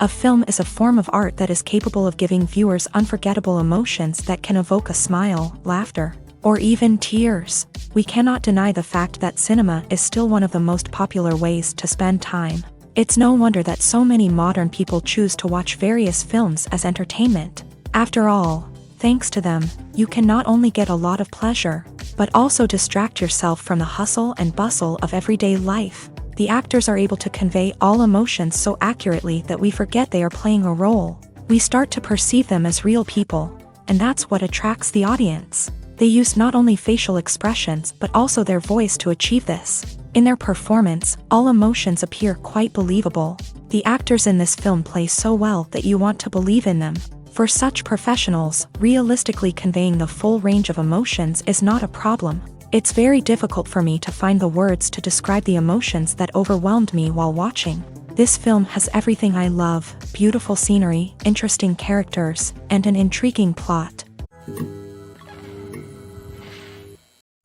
A film is a form of art that is capable of giving viewers unforgettable emotions that can evoke a smile, laughter, or even tears. We cannot deny the fact that cinema is still one of the most popular ways to spend time. It's no wonder that so many modern people choose to watch various films as entertainment. After all, thanks to them, you can not only get a lot of pleasure, but also distract yourself from the hustle and bustle of everyday life. The actors are able to convey all emotions so accurately that we forget they are playing a role. We start to perceive them as real people, and that's what attracts the audience. They use not only facial expressions but also their voice to achieve this. In their performance, all emotions appear quite believable. The actors in this film play so well that you want to believe in them. For such professionals, realistically conveying the full range of emotions is not a problem. It's very difficult for me to find the words to describe the emotions that overwhelmed me while watching. This film has everything I love: beautiful scenery, interesting characters, and an intriguing plot.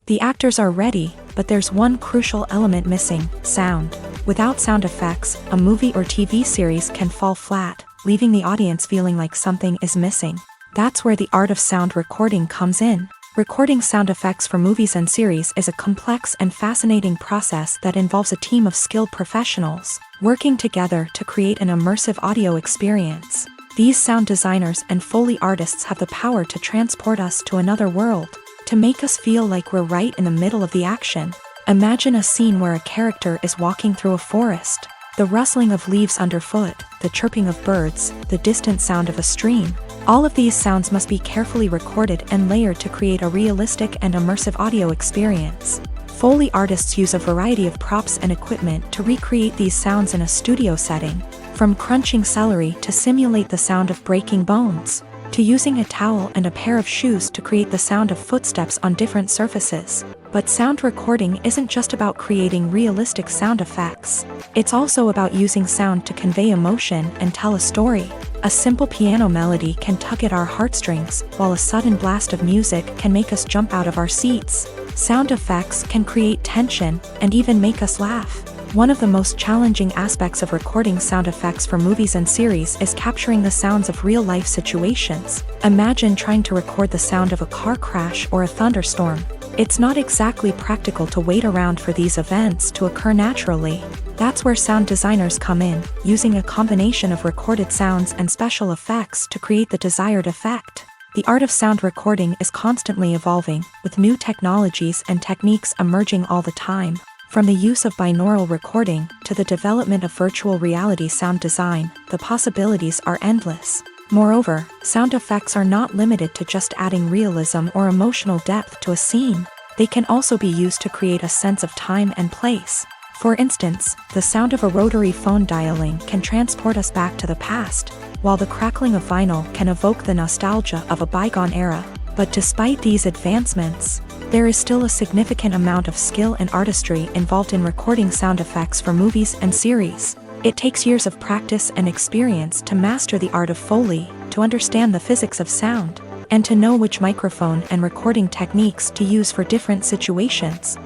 The actors are ready, but there's one crucial element missing: sound. Without sound effects, a movie or TV series can fall flat, leaving the audience feeling like something is missing. That's where the art of sound recording comes in. Recording sound effects for movies and series is a complex and fascinating process that involves a team of skilled professionals working together to create an immersive audio experience. These sound designers and Foley artists have the power to transport us to another world, to make us feel like we're right in the middle of the action. Imagine a scene where a character is walking through a forest. The rustling of leaves underfoot, the chirping of birds, the distant sound of a stream. All of these sounds must be carefully recorded and layered to create a realistic and immersive audio experience. Foley artists use a variety of props and equipment to recreate these sounds in a studio setting, from crunching celery to simulate the sound of breaking bones, to using a towel and a pair of shoes to create the sound of footsteps on different surfaces. But sound recording isn't just about creating realistic sound effects. It's also about using sound to convey emotion and tell a story. A simple piano melody can tug at our heartstrings, while a sudden blast of music can make us jump out of our seats. Sound effects can create tension and even make us laugh. One of the most challenging aspects of recording sound effects for movies and series is capturing the sounds of real-life situations. Imagine trying to record the sound of a car crash or a thunderstorm. It's not exactly practical to wait around for these events to occur naturally. That's where sound designers come in, using a combination of recorded sounds and special effects to create the desired effect. The art of sound recording is constantly evolving, with new technologies and techniques emerging all the time. From the use of binaural recording to the development of virtual reality sound design, the possibilities are endless. Moreover, sound effects are not limited to just adding realism or emotional depth to a scene. They can also be used to create a sense of time and place. For instance, the sound of a rotary phone dialing can transport us back to the past, while the crackling of vinyl can evoke the nostalgia of a bygone era. But despite these advancements, there is still a significant amount of skill and artistry involved in recording sound effects for movies and series. It takes years of practice and experience to master the art of Foley, to understand the physics of sound, and to know which microphone and recording techniques to use for different situations.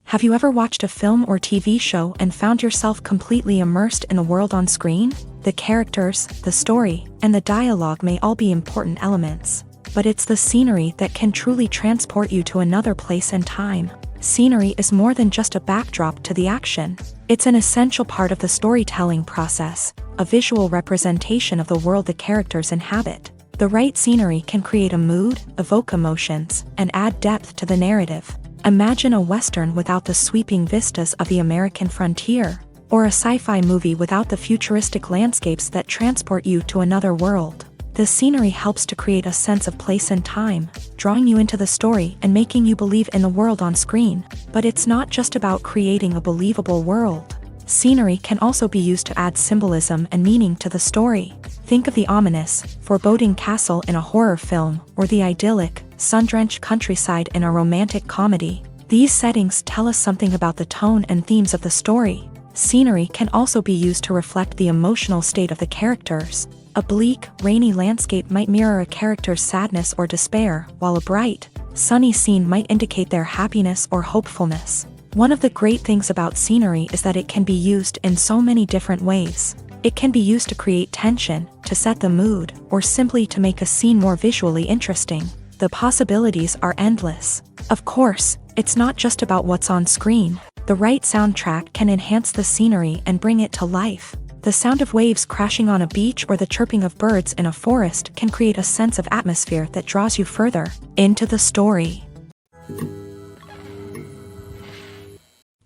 Have you ever watched a film or TV show and found yourself completely immersed in the world on screen? The characters, the story, and the dialogue may all be important elements, but it's the scenery that can truly transport you to another place and time. Scenery is more than just a backdrop to the action. It's an essential part of the storytelling process, a visual representation of the world the characters inhabit. The right scenery can create a mood, evoke emotions, and add depth to the narrative. Imagine a Western without the sweeping vistas of the American frontier, or a sci-fi movie without the futuristic landscapes that transport you to another world. The scenery helps to create a sense of place and time, drawing you into the story and making you believe in the world on screen. But it's not just about creating a believable world. Scenery can also be used to add symbolism and meaning to the story. Think of the ominous, foreboding castle in a horror film, or the idyllic, sun-drenched countryside in a romantic comedy. These settings tell us something about the tone and themes of the story. Scenery can also be used to reflect the emotional state of the characters. A bleak, rainy landscape might mirror a character's sadness or despair, while a bright, sunny scene might indicate their happiness or hopefulness. One of the great things about scenery is that it can be used in so many different ways. It can be used to create tension, to set the mood, or simply to make a scene more visually interesting. The possibilities are endless. Of course, it's not just about what's on screen. The right soundtrack can enhance the scenery and bring it to life. The sound of waves crashing on a beach or the chirping of birds in a forest can create a sense of atmosphere that draws you further into the story.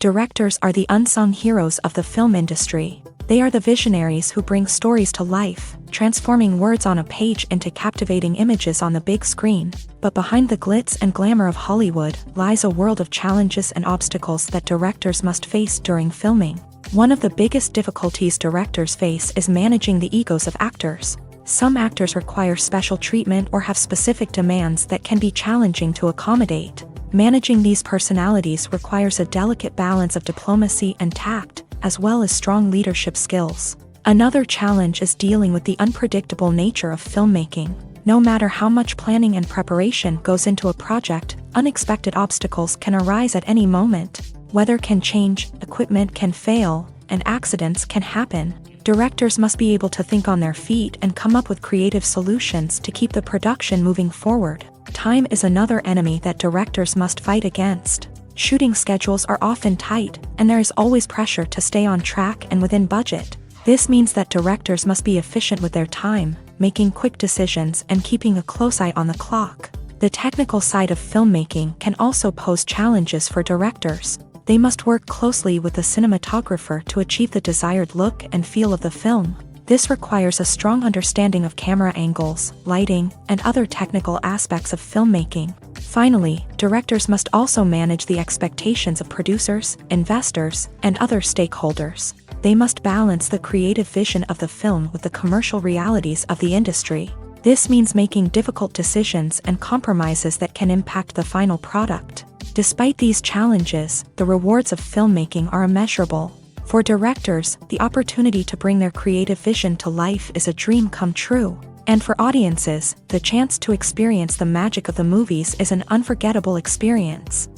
Directors are the unsung heroes of the film industry. They are the visionaries who bring stories to life, transforming words on a page into captivating images on the big screen. But behind the glitz and glamour of Hollywood lies a world of challenges and obstacles that directors must face during filming. One of the biggest difficulties directors face is managing the egos of actors. Some actors require special treatment or have specific demands that can be challenging to accommodate. Managing these personalities requires a delicate balance of diplomacy and tact, as well as strong leadership skills. Another challenge is dealing with the unpredictable nature of filmmaking. No matter how much planning and preparation goes into a project, unexpected obstacles can arise at any moment. Weather can change, equipment can fail, and accidents can happen. Directors must be able to think on their feet and come up with creative solutions to keep the production moving forward. Time is another enemy that directors must fight against. Shooting schedules are often tight, and there is always pressure to stay on track and within budget. This means that directors must be efficient with their time, making quick decisions and keeping a close eye on the clock. The technical side of filmmaking can also pose challenges for directors. They must work closely with the cinematographer to achieve the desired look and feel of the film. This requires a strong understanding of camera angles, lighting, and other technical aspects of filmmaking. Finally, directors must also manage the expectations of producers, investors, and other stakeholders. They must balance the creative vision of the film with the commercial realities of the industry. This means making difficult decisions and compromises that can impact the final product. Despite these challenges, the rewards of filmmaking are immeasurable. For directors, the opportunity to bring their creative vision to life is a dream come true. And for audiences, the chance to experience the magic of the movies is an unforgettable experience.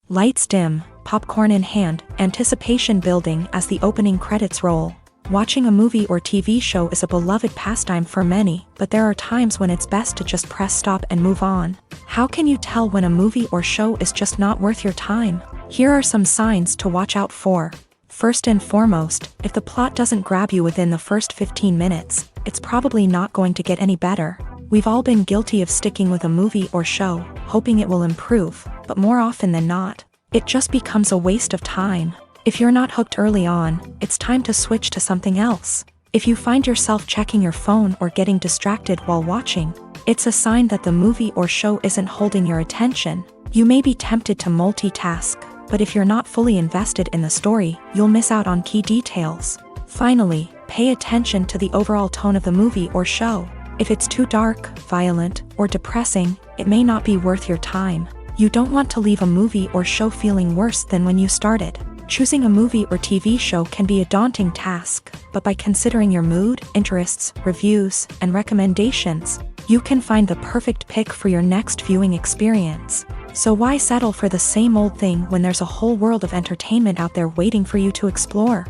Lights dim, popcorn in hand, anticipation building as the opening credits roll. Watching a movie or TV show is a beloved pastime for many, but there are times when it's best to just press stop and move on. How can you tell when a movie or show is just not worth your time? Here are some signs to watch out for. First and foremost, if the plot doesn't grab you within the first 15 minutes, it's probably not going to get any better. We've all been guilty of sticking with a movie or show, hoping it will improve, but more often than not, it just becomes a waste of time. If you're not hooked early on, it's time to switch to something else. If you find yourself checking your phone or getting distracted while watching, it's a sign that the movie or show isn't holding your attention. You may be tempted to multitask, but if you're not fully invested in the story, you'll miss out on key details. Finally, pay attention to the overall tone of the movie or show. If it's too dark, violent, or depressing, it may not be worth your time. You don't want to leave a movie or show feeling worse than when you started. Choosing a movie or TV show can be a daunting task, but by considering your mood, interests, reviews, and recommendations, you can find the perfect pick for your next viewing experience. So why settle for the same old thing when there's a whole world of entertainment out there waiting for you to explore?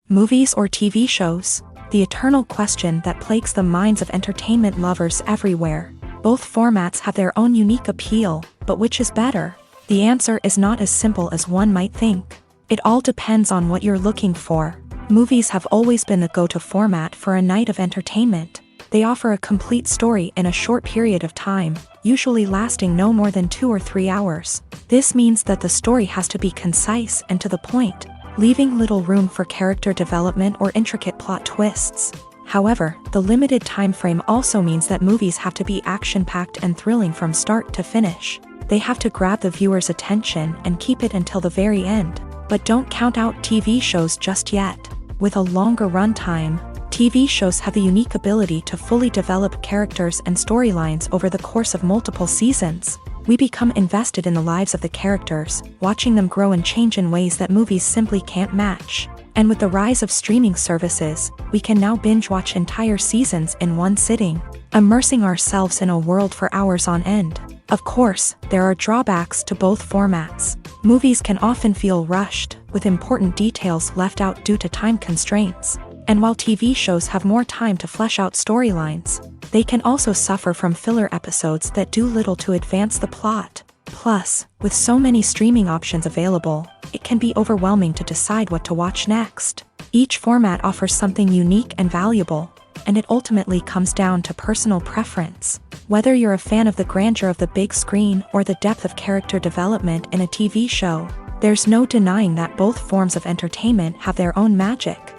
Movies or TV shows? The eternal question that plagues the minds of entertainment lovers everywhere. Both formats have their own unique appeal, but which is better? The answer is not as simple as one might think. It all depends on what you're looking for. Movies have always been the go-to format for a night of entertainment. They offer a complete story in a short period of time, usually lasting no more than 2 or 3 hours. This means that the story has to be concise and to the point, leaving little room for character development or intricate plot twists. However, the limited time frame also means that movies have to be action-packed and thrilling from start to finish. They have to grab the viewer's attention and keep it until the very end. But don't count out TV shows just yet. With a longer runtime, TV shows have the unique ability to fully develop characters and storylines over the course of multiple seasons. We become invested in the lives of the characters, watching them grow and change in ways that movies simply can't match. And with the rise of streaming services, we can now binge-watch entire seasons in one sitting, immersing ourselves in a world for hours on end. Of course, there are drawbacks to both formats. Movies can often feel rushed, with important details left out due to time constraints. And while TV shows have more time to flesh out storylines, they can also suffer from filler episodes that do little to advance the plot. Plus, with so many streaming options available, it can be overwhelming to decide what to watch next. Each format offers something unique and valuable, and it ultimately comes down to personal preference. Whether you're a fan of the grandeur of the big screen or the depth of character development in a TV show, there's no denying that both forms of entertainment have their own magic.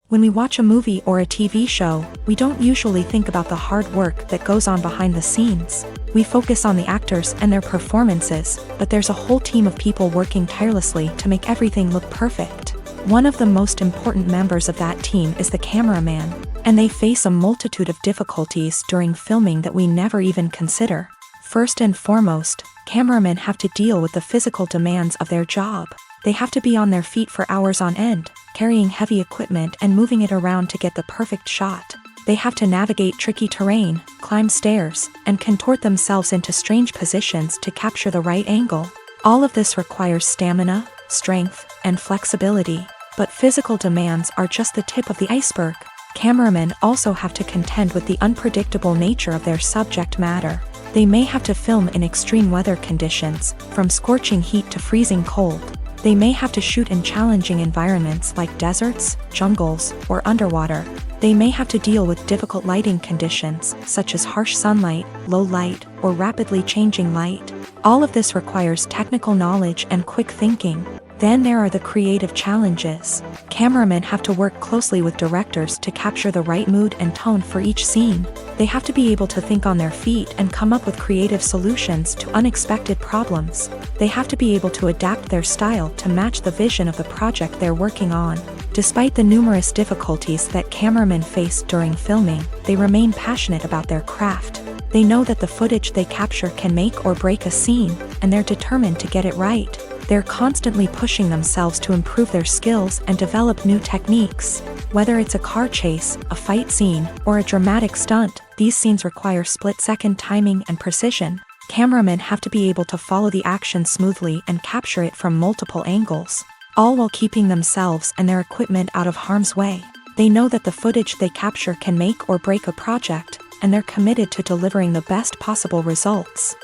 When we watch a movie or a TV show, we don't usually think about the hard work that goes on behind the scenes. We focus on the actors and their performances, but there's a whole team of people working tirelessly to make everything look perfect. One of the most important members of that team is the cameraman, and they face a multitude of difficulties during filming that we never even consider. First and foremost, cameramen have to deal with the physical demands of their job. They have to be on their feet for hours on end, carrying heavy equipment and moving it around to get the perfect shot. They have to navigate tricky terrain, climb stairs, and contort themselves into strange positions to capture the right angle. All of this requires stamina, strength, and flexibility. But physical demands are just the tip of the iceberg. Cameramen also have to contend with the unpredictable nature of their subject matter. They may have to film in extreme weather conditions, from scorching heat to freezing cold. They may have to shoot in challenging environments like deserts, jungles, or underwater. They may have to deal with difficult lighting conditions, such as harsh sunlight, low light, or rapidly changing light. All of this requires technical knowledge and quick thinking. Then there are the creative challenges. Cameramen have to work closely with directors to capture the right mood and tone for each scene. They have to be able to think on their feet and come up with creative solutions to unexpected problems. They have to be able to adapt their style to match the vision of the project they're working on. Despite the numerous difficulties that cameramen face during filming, they remain passionate about their craft. They know that the footage they capture can make or break a scene, and they're determined to get it right. They're constantly pushing themselves to improve their skills and develop new techniques. Whether it's a car chase, a fight scene, or a dramatic stunt, these scenes require split-second timing and precision. Cameramen have to be able to follow the action smoothly and capture it from multiple angles, all while keeping themselves and their equipment out of harm's way. They know that the footage they capture can make or break a project, and they're committed to delivering the best possible results.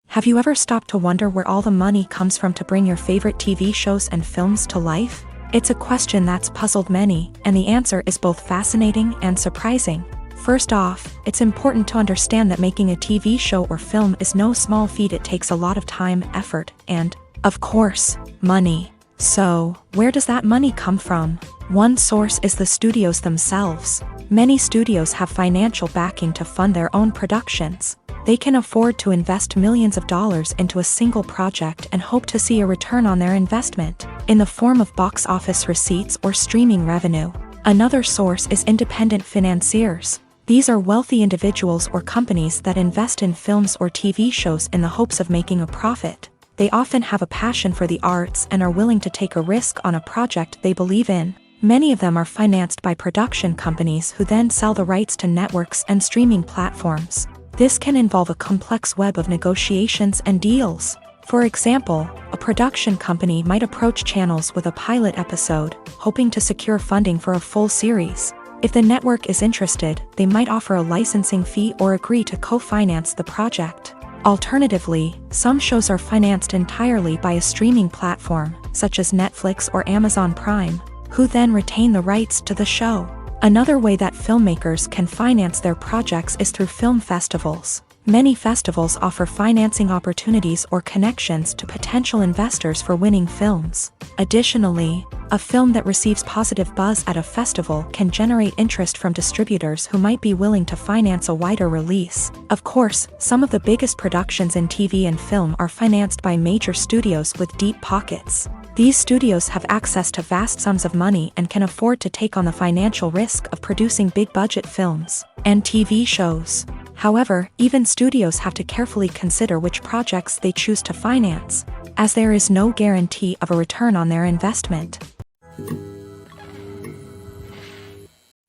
Have you ever stopped to wonder where all the money comes from to bring your favorite TV shows and films to life? It's a question that's puzzled many, and the answer is both fascinating and surprising. First off, it's important to understand that making a TV show or film is no small feat. It takes a lot of time, effort, and, of course, money. So, where does that money come from? One source is the studios themselves. Many studios have financial backing to fund their own productions. They can afford to invest millions of dollars into a single project and hope to see a return on their investment, in the form of box office receipts or streaming revenue. Another source is independent financiers. These are wealthy individuals or companies that invest in films or TV shows in the hopes of making a profit. They often have a passion for the arts and are willing to take a risk on a project they believe in. Many of them are financed by production companies who then sell the rights to networks and streaming platforms. This can involve a complex web of negotiations and deals. For example, a production company might approach channels with a pilot episode, hoping to secure funding for a full series. If the network is interested, they might offer a licensing fee or agree to co-finance the project. Alternatively, some shows are financed entirely by a streaming platform, such as Netflix or Amazon Prime, who then retain the rights to the show. Another way that filmmakers can finance their projects is through film festivals. Many festivals offer financing opportunities or connections to potential investors for winning films. Additionally, a film that receives positive buzz at a festival can generate interest from distributors who might be willing to finance a wider release. Of course, some of the biggest productions in TV and film are financed by major studios with deep pockets. These studios have access to vast sums of money and can afford to take on the financial risk of producing big-budget films and TV shows. However, even studios have to carefully consider which projects they choose to finance, as there is no guarantee of a return on their investment.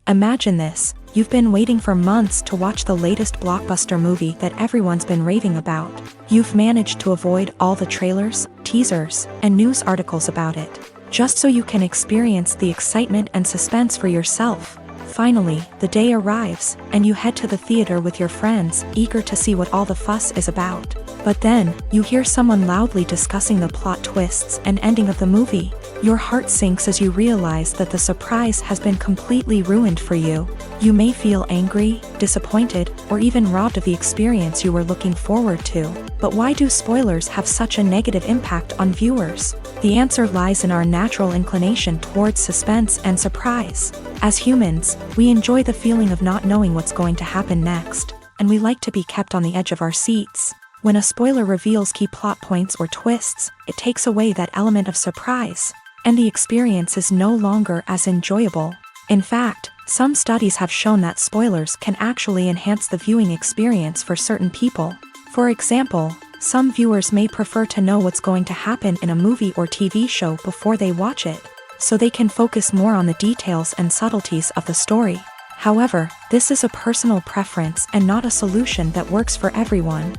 Imagine this: you've been waiting for months to watch the latest blockbuster movie that everyone's been raving about. You've managed to avoid all the trailers, teasers, and news articles about it, just so you can experience the excitement and suspense for yourself. Finally, the day arrives, and you head to the theater with your friends, eager to see what all the fuss is about. But then, you hear someone loudly discussing the plot twists and ending of the movie. Your heart sinks as you realize that the surprise has been completely ruined for you. You may feel angry, disappointed, or even robbed of the experience you were looking forward to. But why do spoilers have such a negative impact on viewers? The answer lies in our natural inclination towards suspense and surprise. As humans, we enjoy the feeling of not knowing what's going to happen next, and we like to be kept on the edge of our seats. When a spoiler reveals key plot points or twists, it takes away that element of surprise, and the experience is no longer as enjoyable. In fact, some studies have shown that spoilers can actually enhance the viewing experience for certain people. For example, some viewers may prefer to know what's going to happen in a movie or TV show before they watch it, so they can focus more on the details and subtleties of the story. However, this is a personal preference and not a solution that works for everyone.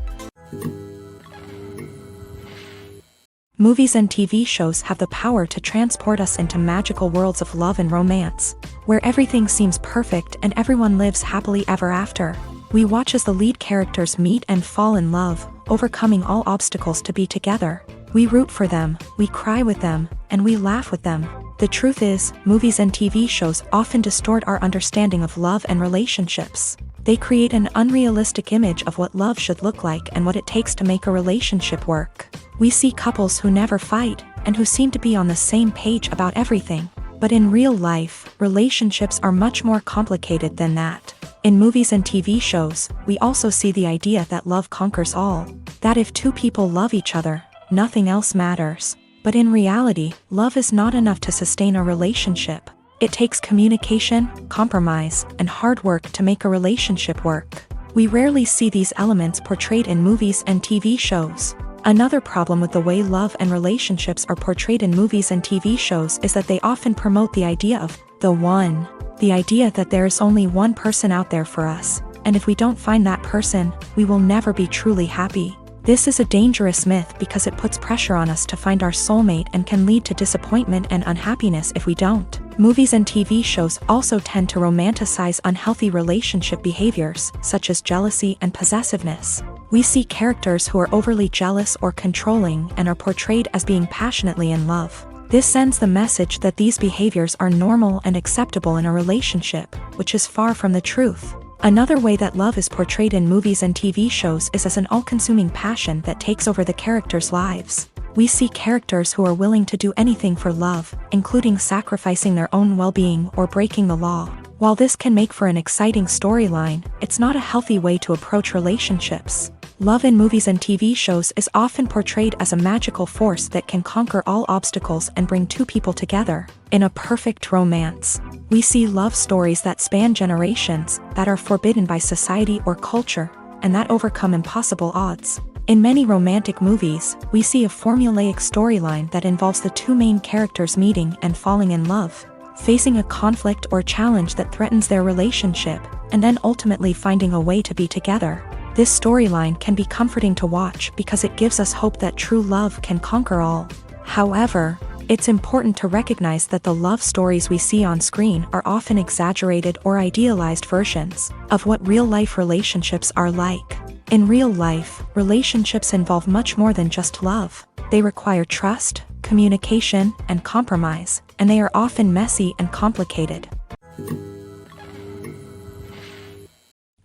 Movies and TV shows have the power to transport us into magical worlds of love and romance, where everything seems perfect and everyone lives happily ever after. We watch as the lead characters meet and fall in love, overcoming all obstacles to be together. We root for them, we cry with them, and we laugh with them. The truth is, movies and TV shows often distort our understanding of love and relationships. They create an unrealistic image of what love should look like and what it takes to make a relationship work. We see couples who never fight, and who seem to be on the same page about everything. But in real life, relationships are much more complicated than that. In movies and TV shows, we also see the idea that love conquers all. That if two people love each other, nothing else matters. But in reality, love is not enough to sustain a relationship. It takes communication, compromise, and hard work to make a relationship work. We rarely see these elements portrayed in movies and TV shows. Another problem with the way love and relationships are portrayed in movies and TV shows is that they often promote the idea of the one. The idea that there is only one person out there for us, and if we don't find that person, we will never be truly happy. This is a dangerous myth because it puts pressure on us to find our soulmate and can lead to disappointment and unhappiness if we don't. Movies and TV shows also tend to romanticize unhealthy relationship behaviors, such as jealousy and possessiveness. We see characters who are overly jealous or controlling and are portrayed as being passionately in love. This sends the message that these behaviors are normal and acceptable in a relationship, which is far from the truth. Another way that love is portrayed in movies and TV shows is as an all-consuming passion that takes over the characters' lives. We see characters who are willing to do anything for love, including sacrificing their own well-being or breaking the law. While this can make for an exciting storyline, it's not a healthy way to approach relationships. Love in movies and TV shows is often portrayed as a magical force that can conquer all obstacles and bring two people together in a perfect romance. We see love stories that span generations, that are forbidden by society or culture, and that overcome impossible odds. In many romantic movies, we see a formulaic storyline that involves the two main characters meeting and falling in love, facing a conflict or challenge that threatens their relationship, and then ultimately finding a way to be together. This storyline can be comforting to watch because it gives us hope that true love can conquer all. However, it's important to recognize that the love stories we see on screen are often exaggerated or idealized versions of what real-life relationships are like. In real life, relationships involve much more than just love. They require trust, communication, and compromise, and they are often messy and complicated.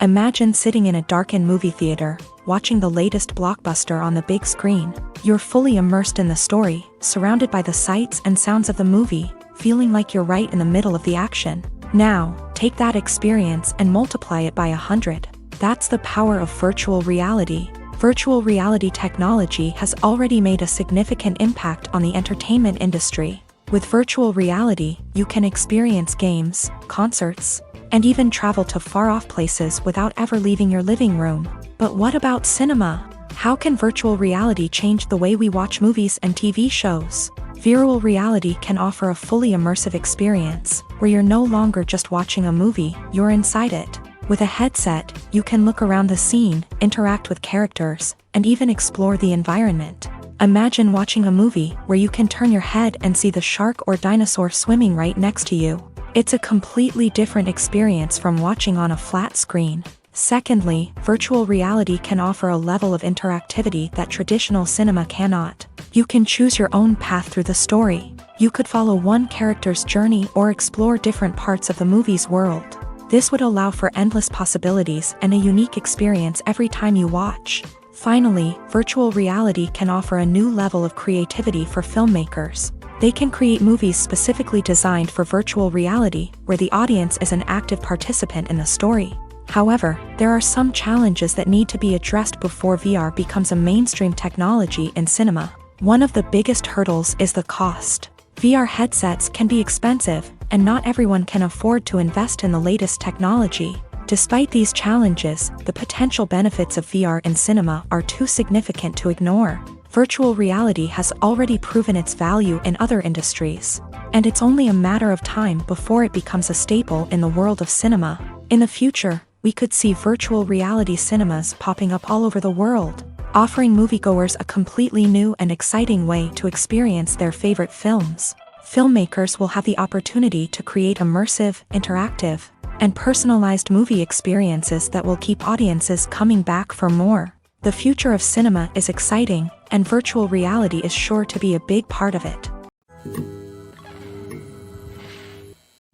Imagine sitting in a darkened movie theater, watching the latest blockbuster on the big screen. You're fully immersed in the story, surrounded by the sights and sounds of the movie, feeling like you're right in the middle of the action. Now, take that experience and multiply it by 100. That's the power of virtual reality. Virtual reality technology has already made a significant impact on the entertainment industry. With virtual reality, you can experience games, concerts, and even travel to far-off places without ever leaving your living room. But what about cinema? How can virtual reality change the way we watch movies and TV shows? Virtual reality can offer a fully immersive experience, where you're no longer just watching a movie, you're inside it. With a headset, you can look around the scene, interact with characters, and even explore the environment. Imagine watching a movie where you can turn your head and see the shark or dinosaur swimming right next to you. It's a completely different experience from watching on a flat screen. Secondly, virtual reality can offer a level of interactivity that traditional cinema cannot. You can choose your own path through the story. You could follow one character's journey or explore different parts of the movie's world. This would allow for endless possibilities and a unique experience every time you watch. Finally, virtual reality can offer a new level of creativity for filmmakers. They can create movies specifically designed for virtual reality, where the audience is an active participant in the story. However, there are some challenges that need to be addressed before VR becomes a mainstream technology in cinema. One of the biggest hurdles is the cost. VR headsets can be expensive, and not everyone can afford to invest in the latest technology. Despite these challenges, the potential benefits of VR in cinema are too significant to ignore. Virtual reality has already proven its value in other industries, and it's only a matter of time before it becomes a staple in the world of cinema. In the future, we could see virtual reality cinemas popping up all over the world, offering moviegoers a completely new and exciting way to experience their favorite films. Filmmakers will have the opportunity to create immersive, interactive, and personalized movie experiences that will keep audiences coming back for more. The future of cinema is exciting, and virtual reality is sure to be a big part of it.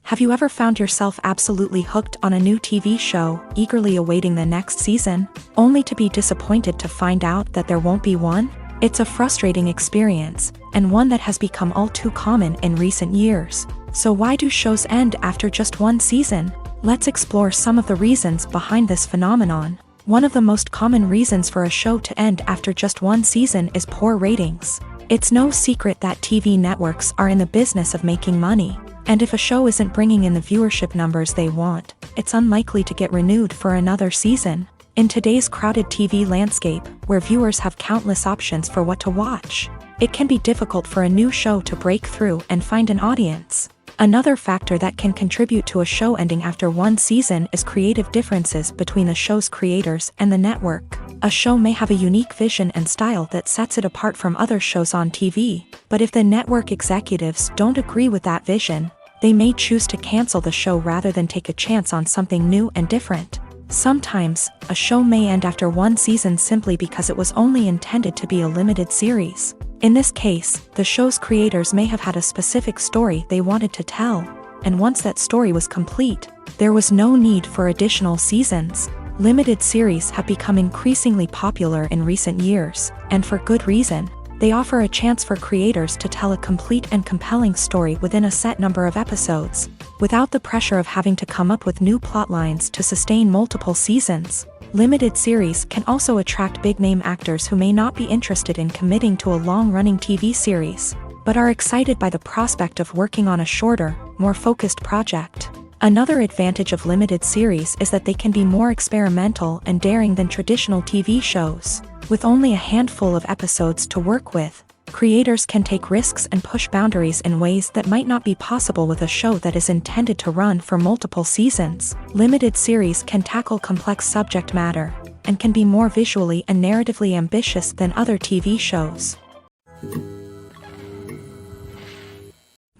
Have you ever found yourself absolutely hooked on a new TV show, eagerly awaiting the next season, only to be disappointed to find out that there won't be one? It's a frustrating experience, and one that has become all too common in recent years. So why do shows end after just one season? Let's explore some of the reasons behind this phenomenon. One of the most common reasons for a show to end after just one season is poor ratings. It's no secret that TV networks are in the business of making money, and if a show isn't bringing in the viewership numbers they want, it's unlikely to get renewed for another season. In today's crowded TV landscape, where viewers have countless options for what to watch, it can be difficult for a new show to break through and find an audience. Another factor that can contribute to a show ending after one season is creative differences between the show's creators and the network. A show may have a unique vision and style that sets it apart from other shows on TV, but if the network executives don't agree with that vision, they may choose to cancel the show rather than take a chance on something new and different. Sometimes, a show may end after one season simply because it was only intended to be a limited series. In this case, the show's creators may have had a specific story they wanted to tell, and once that story was complete, there was no need for additional seasons. Limited series have become increasingly popular in recent years, and for good reason. They offer a chance for creators to tell a complete and compelling story within a set number of episodes, without the pressure of having to come up with new plot lines to sustain multiple seasons. Limited series can also attract big-name actors who may not be interested in committing to a long-running TV series, but are excited by the prospect of working on a shorter, more focused project. Another advantage of limited series is that they can be more experimental and daring than traditional TV shows. With only a handful of episodes to work with, creators can take risks and push boundaries in ways that might not be possible with a show that is intended to run for multiple seasons. Limited series can tackle complex subject matter, and can be more visually and narratively ambitious than other TV shows.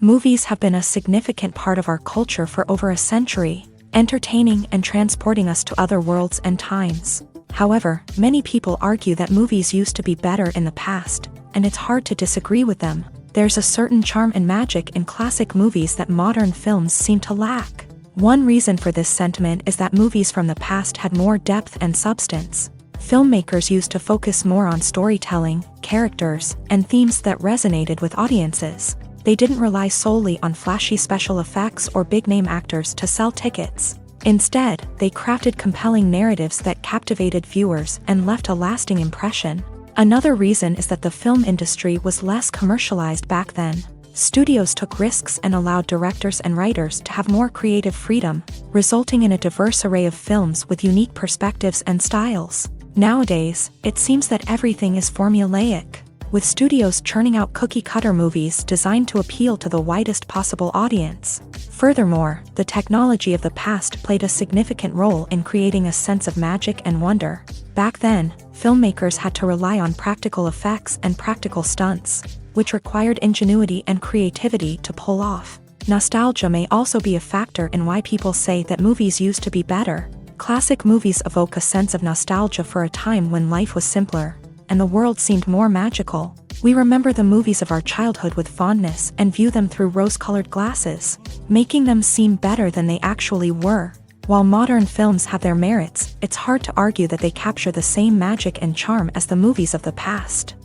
Movies have been a significant part of our culture for over a century, entertaining and transporting us to other worlds and times. However, many people argue that movies used to be better in the past, and it's hard to disagree with them. There's a certain charm and magic in classic movies that modern films seem to lack. One reason for this sentiment is that movies from the past had more depth and substance. Filmmakers used to focus more on storytelling, characters, and themes that resonated with audiences. They didn't rely solely on flashy special effects or big-name actors to sell tickets. Instead, they crafted compelling narratives that captivated viewers and left a lasting impression. Another reason is that the film industry was less commercialized back then. Studios took risks and allowed directors and writers to have more creative freedom, resulting in a diverse array of films with unique perspectives and styles. Nowadays, it seems that everything is formulaic, with studios churning out cookie-cutter movies designed to appeal to the widest possible audience. Furthermore, the technology of the past played a significant role in creating a sense of magic and wonder. Back then, filmmakers had to rely on practical effects and practical stunts, which required ingenuity and creativity to pull off. Nostalgia may also be a factor in why people say that movies used to be better. Classic movies evoke a sense of nostalgia for a time when life was simpler, and the world seemed more magical. We remember the movies of our childhood with fondness and view them through rose-colored glasses, making them seem better than they actually were. While modern films have their merits, it's hard to argue that they capture the same magic and charm as the movies of the past.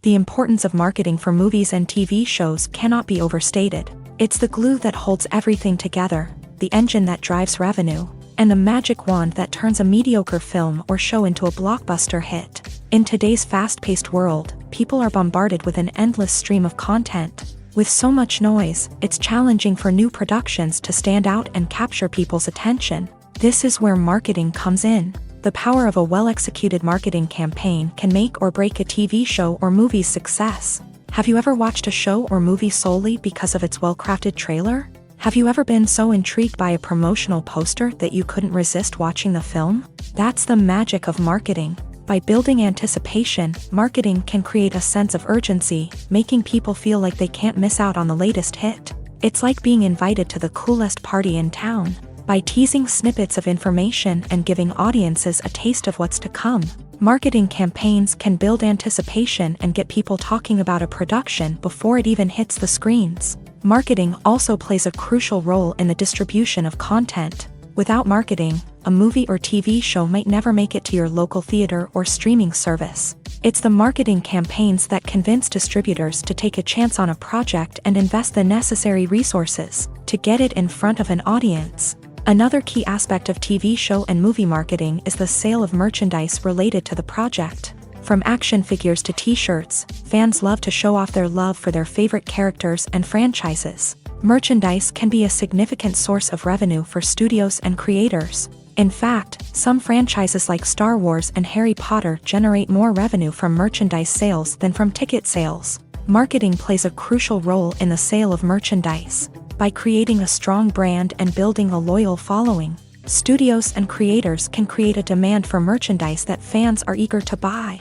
The importance of marketing for movies and TV shows cannot be overstated. It's the glue that holds everything together, the engine that drives revenue, and the magic wand that turns a mediocre film or show into a blockbuster hit. In today's fast-paced world, people are bombarded with an endless stream of content. With so much noise, it's challenging for new productions to stand out and capture people's attention. This is where marketing comes in. The power of a well-executed marketing campaign can make or break a TV show or movie's success. Have you ever watched a show or movie solely because of its well-crafted trailer? Have you ever been so intrigued by a promotional poster that you couldn't resist watching the film? That's the magic of marketing. By building anticipation, marketing can create a sense of urgency, making people feel like they can't miss out on the latest hit. It's like being invited to the coolest party in town. By teasing snippets of information and giving audiences a taste of what's to come, marketing campaigns can build anticipation and get people talking about a production before it even hits the screens. Marketing also plays a crucial role in the distribution of content. Without marketing, a movie or TV show might never make it to your local theater or streaming service. It's the marketing campaigns that convince distributors to take a chance on a project and invest the necessary resources to get it in front of an audience. Another key aspect of TV show and movie marketing is the sale of merchandise related to the project. From action figures to t-shirts, fans love to show off their love for their favorite characters and franchises. Merchandise can be a significant source of revenue for studios and creators. In fact, some franchises like Star Wars and Harry Potter generate more revenue from merchandise sales than from ticket sales. Marketing plays a crucial role in the sale of merchandise. By creating a strong brand and building a loyal following, studios and creators can create a demand for merchandise that fans are eager to buy.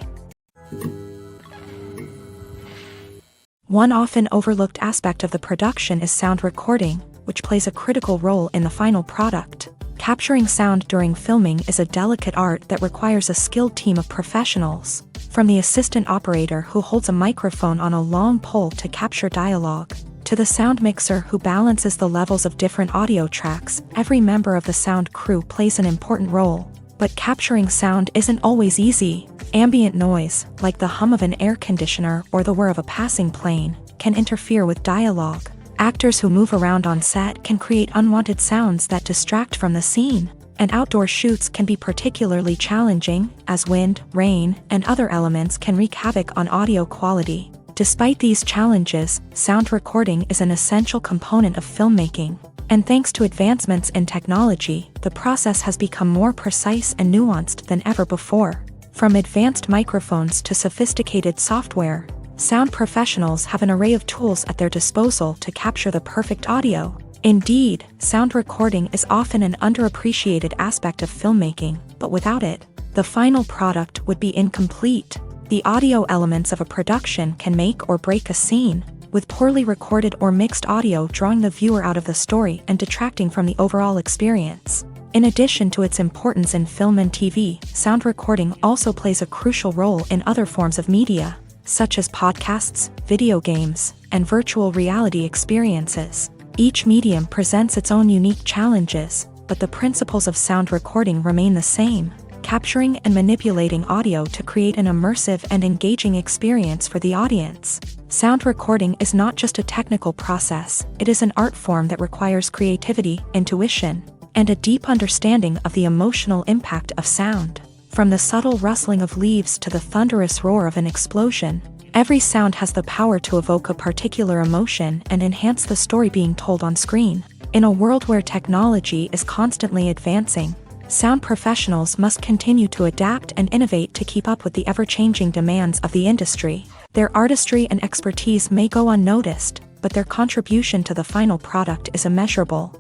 One often overlooked aspect of the production is sound recording, which plays a critical role in the final product. Capturing sound during filming is a delicate art that requires a skilled team of professionals. From the assistant operator who holds a microphone on a long pole to capture dialogue, to the sound mixer who balances the levels of different audio tracks, every member of the sound crew plays an important role. But capturing sound isn't always easy. Ambient noise, like the hum of an air conditioner or the whir of a passing plane, can interfere with dialogue. Actors who move around on set can create unwanted sounds that distract from the scene. And outdoor shoots can be particularly challenging, as wind, rain, and other elements can wreak havoc on audio quality. Despite these challenges, sound recording is an essential component of filmmaking. And thanks to advancements in technology, the process has become more precise and nuanced than ever before. From advanced microphones to sophisticated software, sound professionals have an array of tools at their disposal to capture the perfect audio. Indeed, sound recording is often an underappreciated aspect of filmmaking, but without it, the final product would be incomplete. The audio elements of a production can make or break a scene, with poorly recorded or mixed audio drawing the viewer out of the story and detracting from the overall experience. In addition to its importance in film and TV, sound recording also plays a crucial role in other forms of media, such as podcasts, video games, and virtual reality experiences. Each medium presents its own unique challenges, but the principles of sound recording remain the same, capturing and manipulating audio to create an immersive and engaging experience for the audience. Sound recording is not just a technical process, it is an art form that requires creativity, intuition, and a deep understanding of the emotional impact of sound. From the subtle rustling of leaves to the thunderous roar of an explosion, every sound has the power to evoke a particular emotion and enhance the story being told on screen. In a world where technology is constantly advancing, sound professionals must continue to adapt and innovate to keep up with the ever-changing demands of the industry. Their artistry and expertise may go unnoticed, but their contribution to the final product is immeasurable.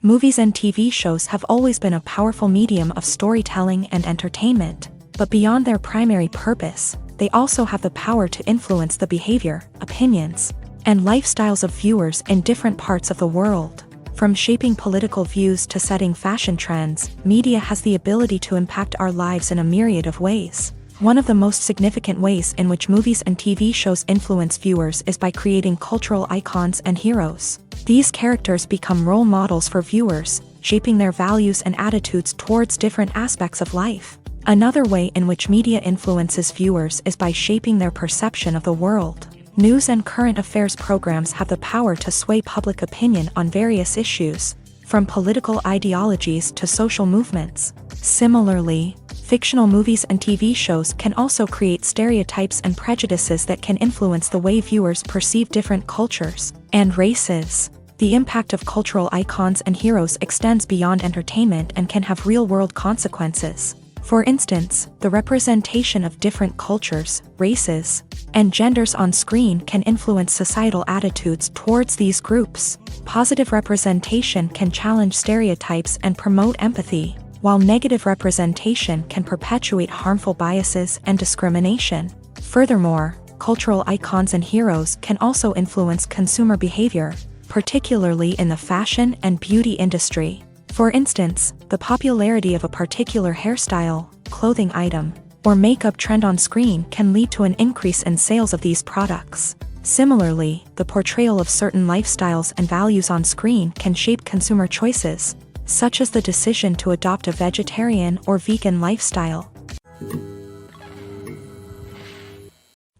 Movies and TV shows have always been a powerful medium of storytelling and entertainment, but beyond their primary purpose, they also have the power to influence the behavior, opinions, and lifestyles of viewers in different parts of the world. From shaping political views to setting fashion trends, media has the ability to impact our lives in a myriad of ways. One of the most significant ways in which movies and TV shows influence viewers is by creating cultural icons and heroes. These characters become role models for viewers, shaping their values and attitudes towards different aspects of life. Another way in which media influences viewers is by shaping their perception of the world. News and current affairs programs have the power to sway public opinion on various issues, from political ideologies to social movements. Similarly, fictional movies and TV shows can also create stereotypes and prejudices that can influence the way viewers perceive different cultures and races. The impact of cultural icons and heroes extends beyond entertainment and can have real-world consequences. For instance, the representation of different cultures, races, and genders on screen can influence societal attitudes towards these groups. Positive representation can challenge stereotypes and promote empathy, while negative representation can perpetuate harmful biases and discrimination. Furthermore, cultural icons and heroes can also influence consumer behavior, particularly in the fashion and beauty industry. For instance, the popularity of a particular hairstyle, clothing item, or makeup trend on screen can lead to an increase in sales of these products. Similarly, the portrayal of certain lifestyles and values on screen can shape consumer choices, such as the decision to adopt a vegetarian or vegan lifestyle.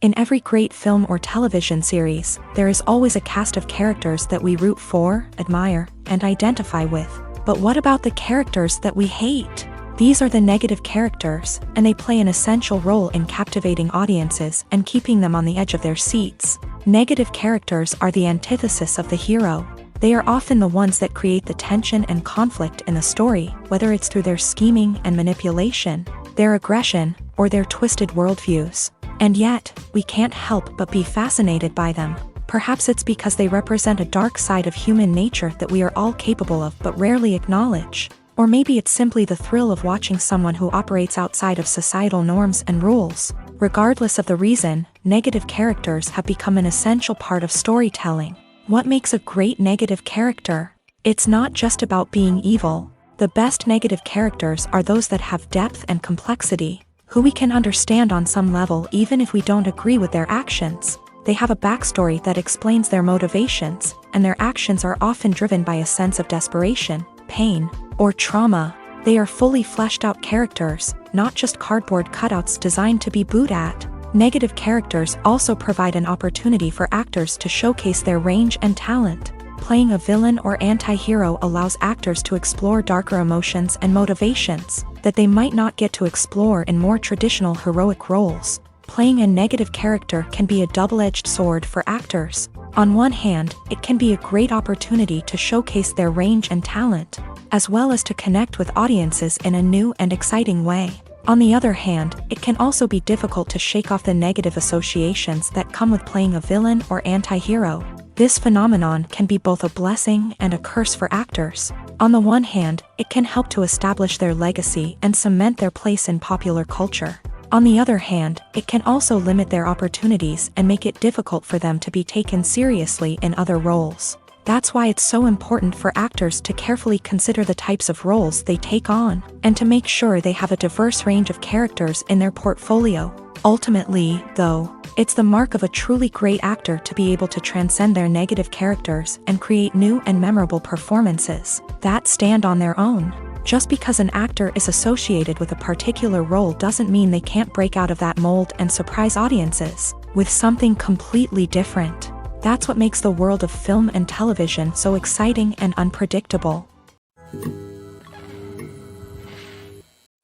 In every great film or television series, there is always a cast of characters that we root for, admire, and identify with. But what about the characters that we hate? These are the negative characters, and they play an essential role in captivating audiences and keeping them on the edge of their seats. Negative characters are the antithesis of the hero. They are often the ones that create the tension and conflict in the story, whether it's through their scheming and manipulation, their aggression, or their twisted worldviews. And yet, we can't help but be fascinated by them. Perhaps it's because they represent a dark side of human nature that we are all capable of but rarely acknowledge. Or maybe it's simply the thrill of watching someone who operates outside of societal norms and rules. Regardless of the reason, negative characters have become an essential part of storytelling. What makes a great negative character? It's not just about being evil. The best negative characters are those that have depth and complexity, who we can understand on some level even if we don't agree with their actions. They have a backstory that explains their motivations, and their actions are often driven by a sense of desperation, pain, or trauma. They are fully fleshed out characters, not just cardboard cutouts designed to be booed at. Negative characters also provide an opportunity for actors to showcase their range and talent. Playing a villain or anti-hero allows actors to explore darker emotions and motivations that they might not get to explore in more traditional heroic roles. Playing a negative character can be a double-edged sword for actors. On one hand, it can be a great opportunity to showcase their range and talent, as well as to connect with audiences in a new and exciting way. On the other hand, it can also be difficult to shake off the negative associations that come with playing a villain or anti-hero. This phenomenon can be both a blessing and a curse for actors. On the one hand, it can help to establish their legacy and cement their place in popular culture. On the other hand, it can also limit their opportunities and make it difficult for them to be taken seriously in other roles. That's why it's so important for actors to carefully consider the types of roles they take on, and to make sure they have a diverse range of characters in their portfolio. Ultimately, though, it's the mark of a truly great actor to be able to transcend their negative characters and create new and memorable performances that stand on their own. Just because an actor is associated with a particular role doesn't mean they can't break out of that mold and surprise audiences with something completely different. That's what makes the world of film and television so exciting and unpredictable.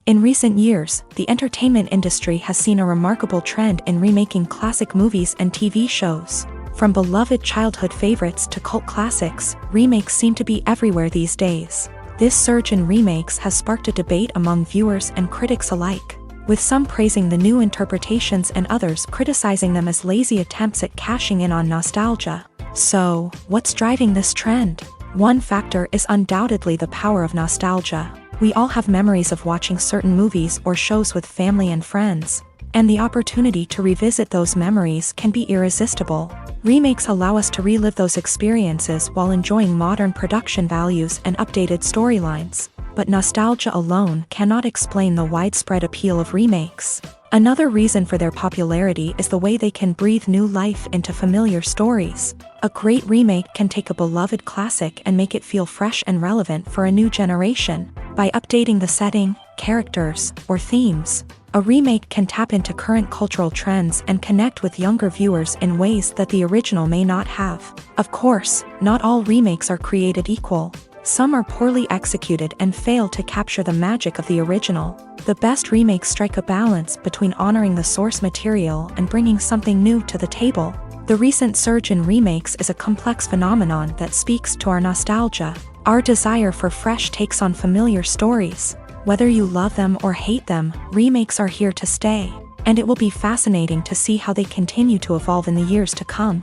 In recent years, the entertainment industry has seen a remarkable trend in remaking classic movies and TV shows. From beloved childhood favorites to cult classics, remakes seem to be everywhere these days. This surge in remakes has sparked a debate among viewers and critics alike, with some praising the new interpretations and others criticizing them as lazy attempts at cashing in on nostalgia. So, what's driving this trend? One factor is undoubtedly the power of nostalgia. We all have memories of watching certain movies or shows with family and friends, and the opportunity to revisit those memories can be irresistible. Remakes allow us to relive those experiences while enjoying modern production values and updated storylines. But nostalgia alone cannot explain the widespread appeal of remakes. Another reason for their popularity is the way they can breathe new life into familiar stories. A great remake can take a beloved classic and make it feel fresh and relevant for a new generation. By updating the setting, characters, or themes, a remake can tap into current cultural trends and connect with younger viewers in ways that the original may not have. Of course, not all remakes are created equal. Some are poorly executed and fail to capture the magic of the original. The best remakes strike a balance between honoring the source material and bringing something new to the table. The recent surge in remakes is a complex phenomenon that speaks to our nostalgia, our desire for fresh takes on familiar stories. Whether you love them or hate them, remakes are here to stay, and it will be fascinating to see how they continue to evolve in the years to come.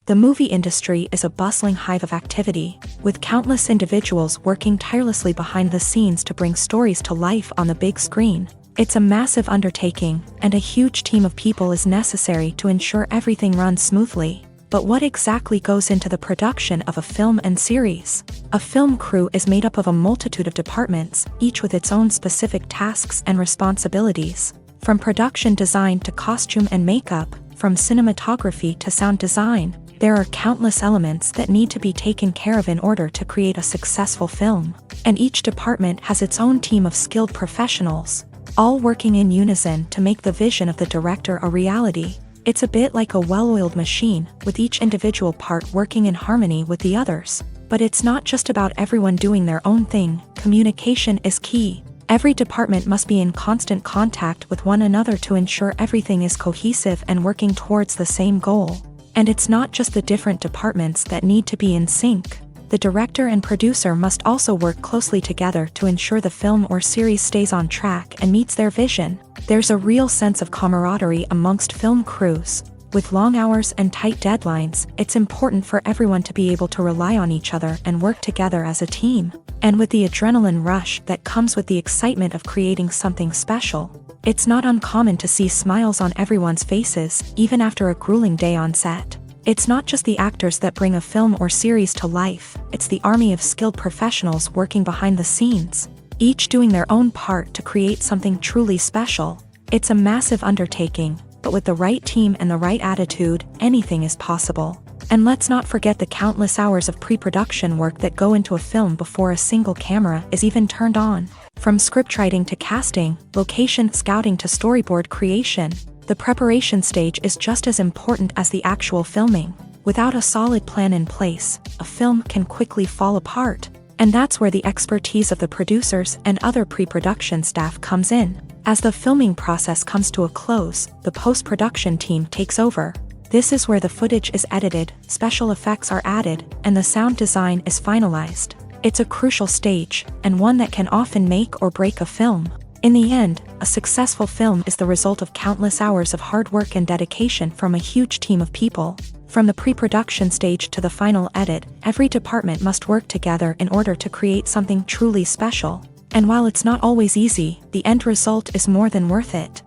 The movie industry is a bustling hive of activity, with countless individuals working tirelessly behind the scenes to bring stories to life on the big screen. It's a massive undertaking, and a huge team of people is necessary to ensure everything runs smoothly. But what exactly goes into the production of a film and series? A film crew is made up of a multitude of departments, each with its own specific tasks and responsibilities. From production design to costume and makeup, from cinematography to sound design, there are countless elements that need to be taken care of in order to create a successful film. And each department has its own team of skilled professionals, all working in unison to make the vision of the director a reality. It's a bit like a well-oiled machine, with each individual part working in harmony with the others. But it's not just about everyone doing their own thing. Communication is key. Every department must be in constant contact with one another to ensure everything is cohesive and working towards the same goal. And it's not just the different departments that need to be in sync. The director and producer must also work closely together to ensure the film or series stays on track and meets their vision. There's a real sense of camaraderie amongst film crews. With long hours and tight deadlines, it's important for everyone to be able to rely on each other and work together as a team. And with the adrenaline rush that comes with the excitement of creating something special, it's not uncommon to see smiles on everyone's faces, even after a grueling day on set. It's not just the actors that bring a film or series to life, it's the army of skilled professionals working behind the scenes, each doing their own part to create something truly special. It's a massive undertaking, but with the right team and the right attitude, anything is possible. And let's not forget the countless hours of pre-production work that go into a film before a single camera is even turned on. From scriptwriting to casting, location scouting to storyboard creation, the preparation stage is just as important as the actual filming. Without a solid plan in place, a film can quickly fall apart. And that's where the expertise of the producers and other pre-production staff comes in. As the filming process comes to a close, the post-production team takes over. This is where the footage is edited, special effects are added, and the sound design is finalized. It's a crucial stage, and one that can often make or break a film. In the end, a successful film is the result of countless hours of hard work and dedication from a huge team of people. From the pre-production stage to the final edit, every department must work together in order to create something truly special. And while it's not always easy, the end result is more than worth it.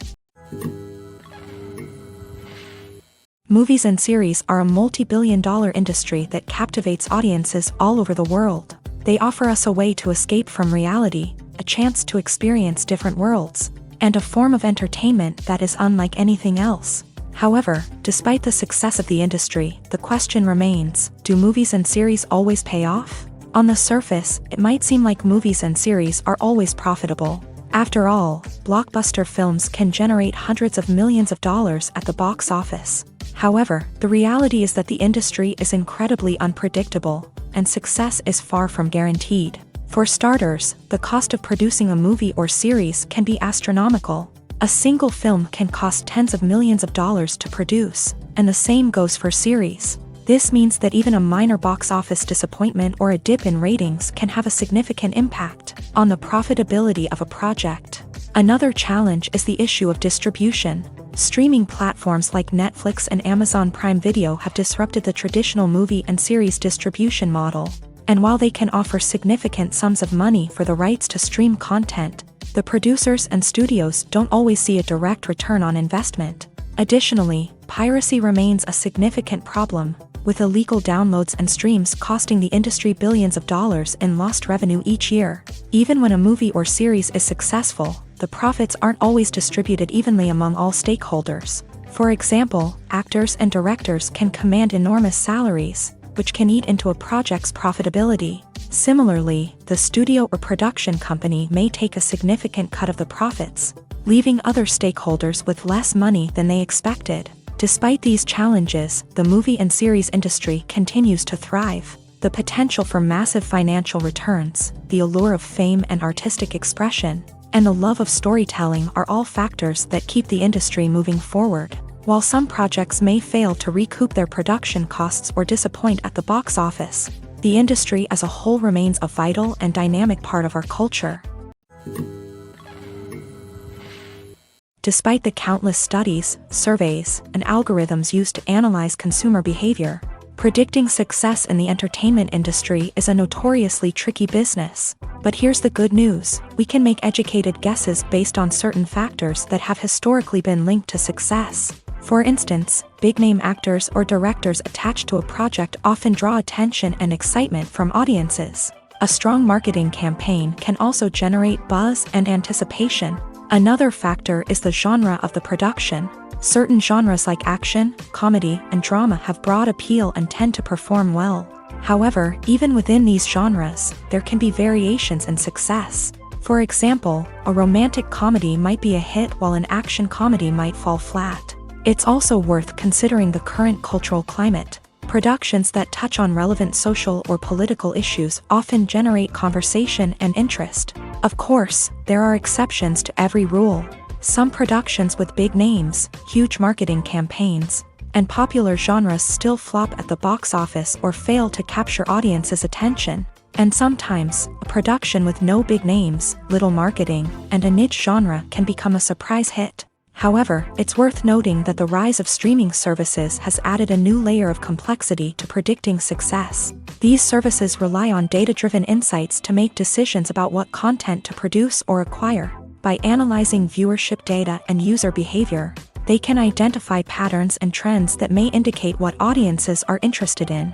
Movies and series are a multi-billion-dollar industry that captivates audiences all over the world. They offer us a way to escape from reality, a chance to experience different worlds, and a form of entertainment that is unlike anything else. However, despite the success of the industry, the question remains, do movies and series always pay off? On the surface, it might seem like movies and series are always profitable. After all, blockbuster films can generate hundreds of millions of dollars at the box office. However, the reality is that the industry is incredibly unpredictable, and success is far from guaranteed. For starters, the cost of producing a movie or series can be astronomical. A single film can cost tens of millions of dollars to produce, and the same goes for series. This means that even a minor box office disappointment or a dip in ratings can have a significant impact on the profitability of a project. Another challenge is the issue of distribution. Streaming platforms like Netflix and Amazon Prime Video have disrupted the traditional movie and series distribution model. And while they can offer significant sums of money for the rights to stream content, the producers and studios don't always see a direct return on investment. Additionally, piracy remains a significant problem, with illegal downloads and streams costing the industry billions of dollars in lost revenue each year. Even when a movie or series is successful, the profits aren't always distributed evenly among all stakeholders. For example, actors and directors can command enormous salaries, which can eat into a project's profitability. Similarly, the studio or production company may take a significant cut of the profits, leaving other stakeholders with less money than they expected. Despite these challenges, the movie and series industry continues to thrive. The potential for massive financial returns, the allure of fame and artistic expression, and the love of storytelling are all factors that keep the industry moving forward. While some projects may fail to recoup their production costs or disappoint at the box office, the industry as a whole remains a vital and dynamic part of our culture. Despite the countless studies, surveys, and algorithms used to analyze consumer behavior, predicting success in the entertainment industry is a notoriously tricky business. But here's the good news: we can make educated guesses based on certain factors that have historically been linked to success. For instance, big-name actors or directors attached to a project often draw attention and excitement from audiences. A strong marketing campaign can also generate buzz and anticipation. Another factor is the genre of the production. Certain genres like action, comedy, and drama have broad appeal and tend to perform well. However, even within these genres, there can be variations in success. For example, a romantic comedy might be a hit while an action comedy might fall flat. It's also worth considering the current cultural climate. Productions that touch on relevant social or political issues often generate conversation and interest. Of course, there are exceptions to every rule. Some productions with big names, huge marketing campaigns, and popular genres still flop at the box office or fail to capture audiences' attention. And sometimes, a production with no big names, little marketing, and a niche genre can become a surprise hit. However, it's worth noting that the rise of streaming services has added a new layer of complexity to predicting success. These services rely on data-driven insights to make decisions about what content to produce or acquire. By analyzing viewership data and user behavior, they can identify patterns and trends that may indicate what audiences are interested in.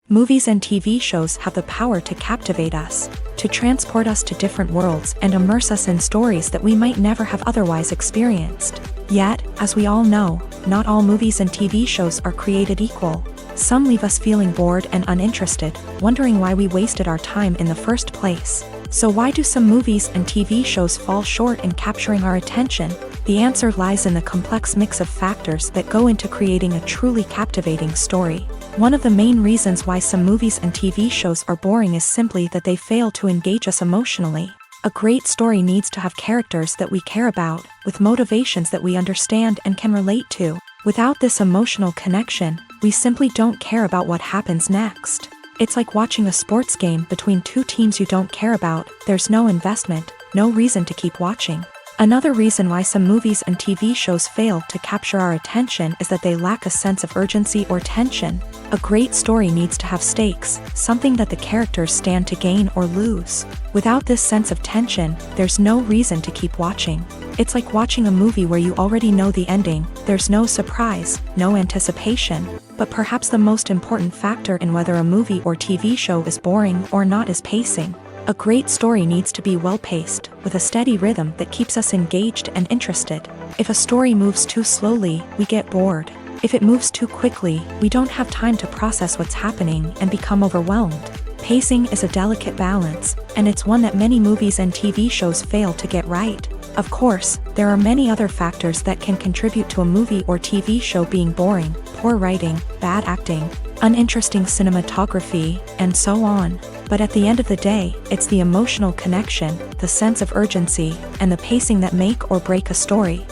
Movies and TV shows have the power to captivate us, to transport us to different worlds and immerse us in stories that we might never have otherwise experienced. Yet, as we all know, not all movies and TV shows are created equal. Some leave us feeling bored and uninterested, wondering why we wasted our time in the first place. So why do some movies and TV shows fall short in capturing our attention? The answer lies in the complex mix of factors that go into creating a truly captivating story. One of the main reasons why some movies and TV shows are boring is simply that they fail to engage us emotionally. A great story needs to have characters that we care about, with motivations that we understand and can relate to. Without this emotional connection, we simply don't care about what happens next. It's like watching a sports game between two teams you don't care about. There's no investment, no reason to keep watching. Another reason why some movies and TV shows fail to capture our attention is that they lack a sense of urgency or tension. A great story needs to have stakes, something that the characters stand to gain or lose. Without this sense of tension, there's no reason to keep watching. It's like watching a movie where you already know the ending. There's no surprise, no anticipation. But perhaps the most important factor in whether a movie or TV show is boring or not is pacing. A great story needs to be well-paced, with a steady rhythm that keeps us engaged and interested. If a story moves too slowly, we get bored. If it moves too quickly, we don't have time to process what's happening and become overwhelmed. Pacing is a delicate balance, and it's one that many movies and TV shows fail to get right. Of course, there are many other factors that can contribute to a movie or TV show being boring: poor writing, bad acting, uninteresting cinematography, and so on. But at the end of the day, it's the emotional connection, the sense of urgency, and the pacing that make or break a story.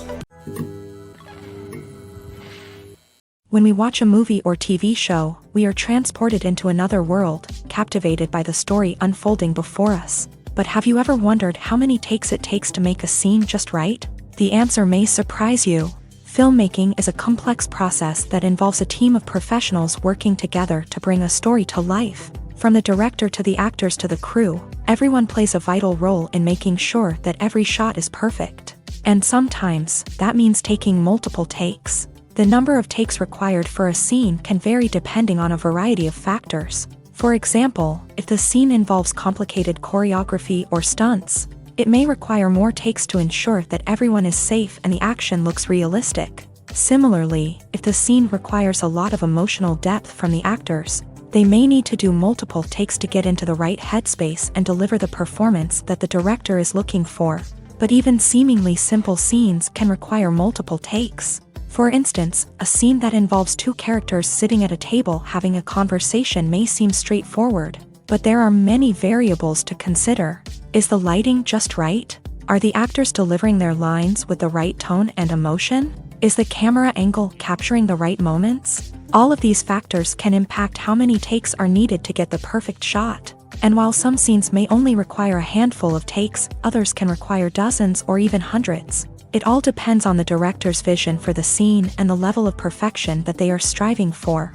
When we watch a movie or TV show, we are transported into another world, captivated by the story unfolding before us. But have you ever wondered how many takes it takes to make a scene just right? The answer may surprise you. Filmmaking is a complex process that involves a team of professionals working together to bring a story to life. From the director to the actors to the crew, everyone plays a vital role in making sure that every shot is perfect. And sometimes, that means taking multiple takes. The number of takes required for a scene can vary depending on a variety of factors. For example, if the scene involves complicated choreography or stunts, it may require more takes to ensure that everyone is safe and the action looks realistic. Similarly, if the scene requires a lot of emotional depth from the actors, they may need to do multiple takes to get into the right headspace and deliver the performance that the director is looking for. But even seemingly simple scenes can require multiple takes. For instance, a scene that involves two characters sitting at a table having a conversation may seem straightforward, but there are many variables to consider. Is the lighting just right? Are the actors delivering their lines with the right tone and emotion? Is the camera angle capturing the right moments? All of these factors can impact how many takes are needed to get the perfect shot. And while some scenes may only require a handful of takes, others can require dozens or even hundreds. It all depends on the director's vision for the scene and the level of perfection that they are striving for.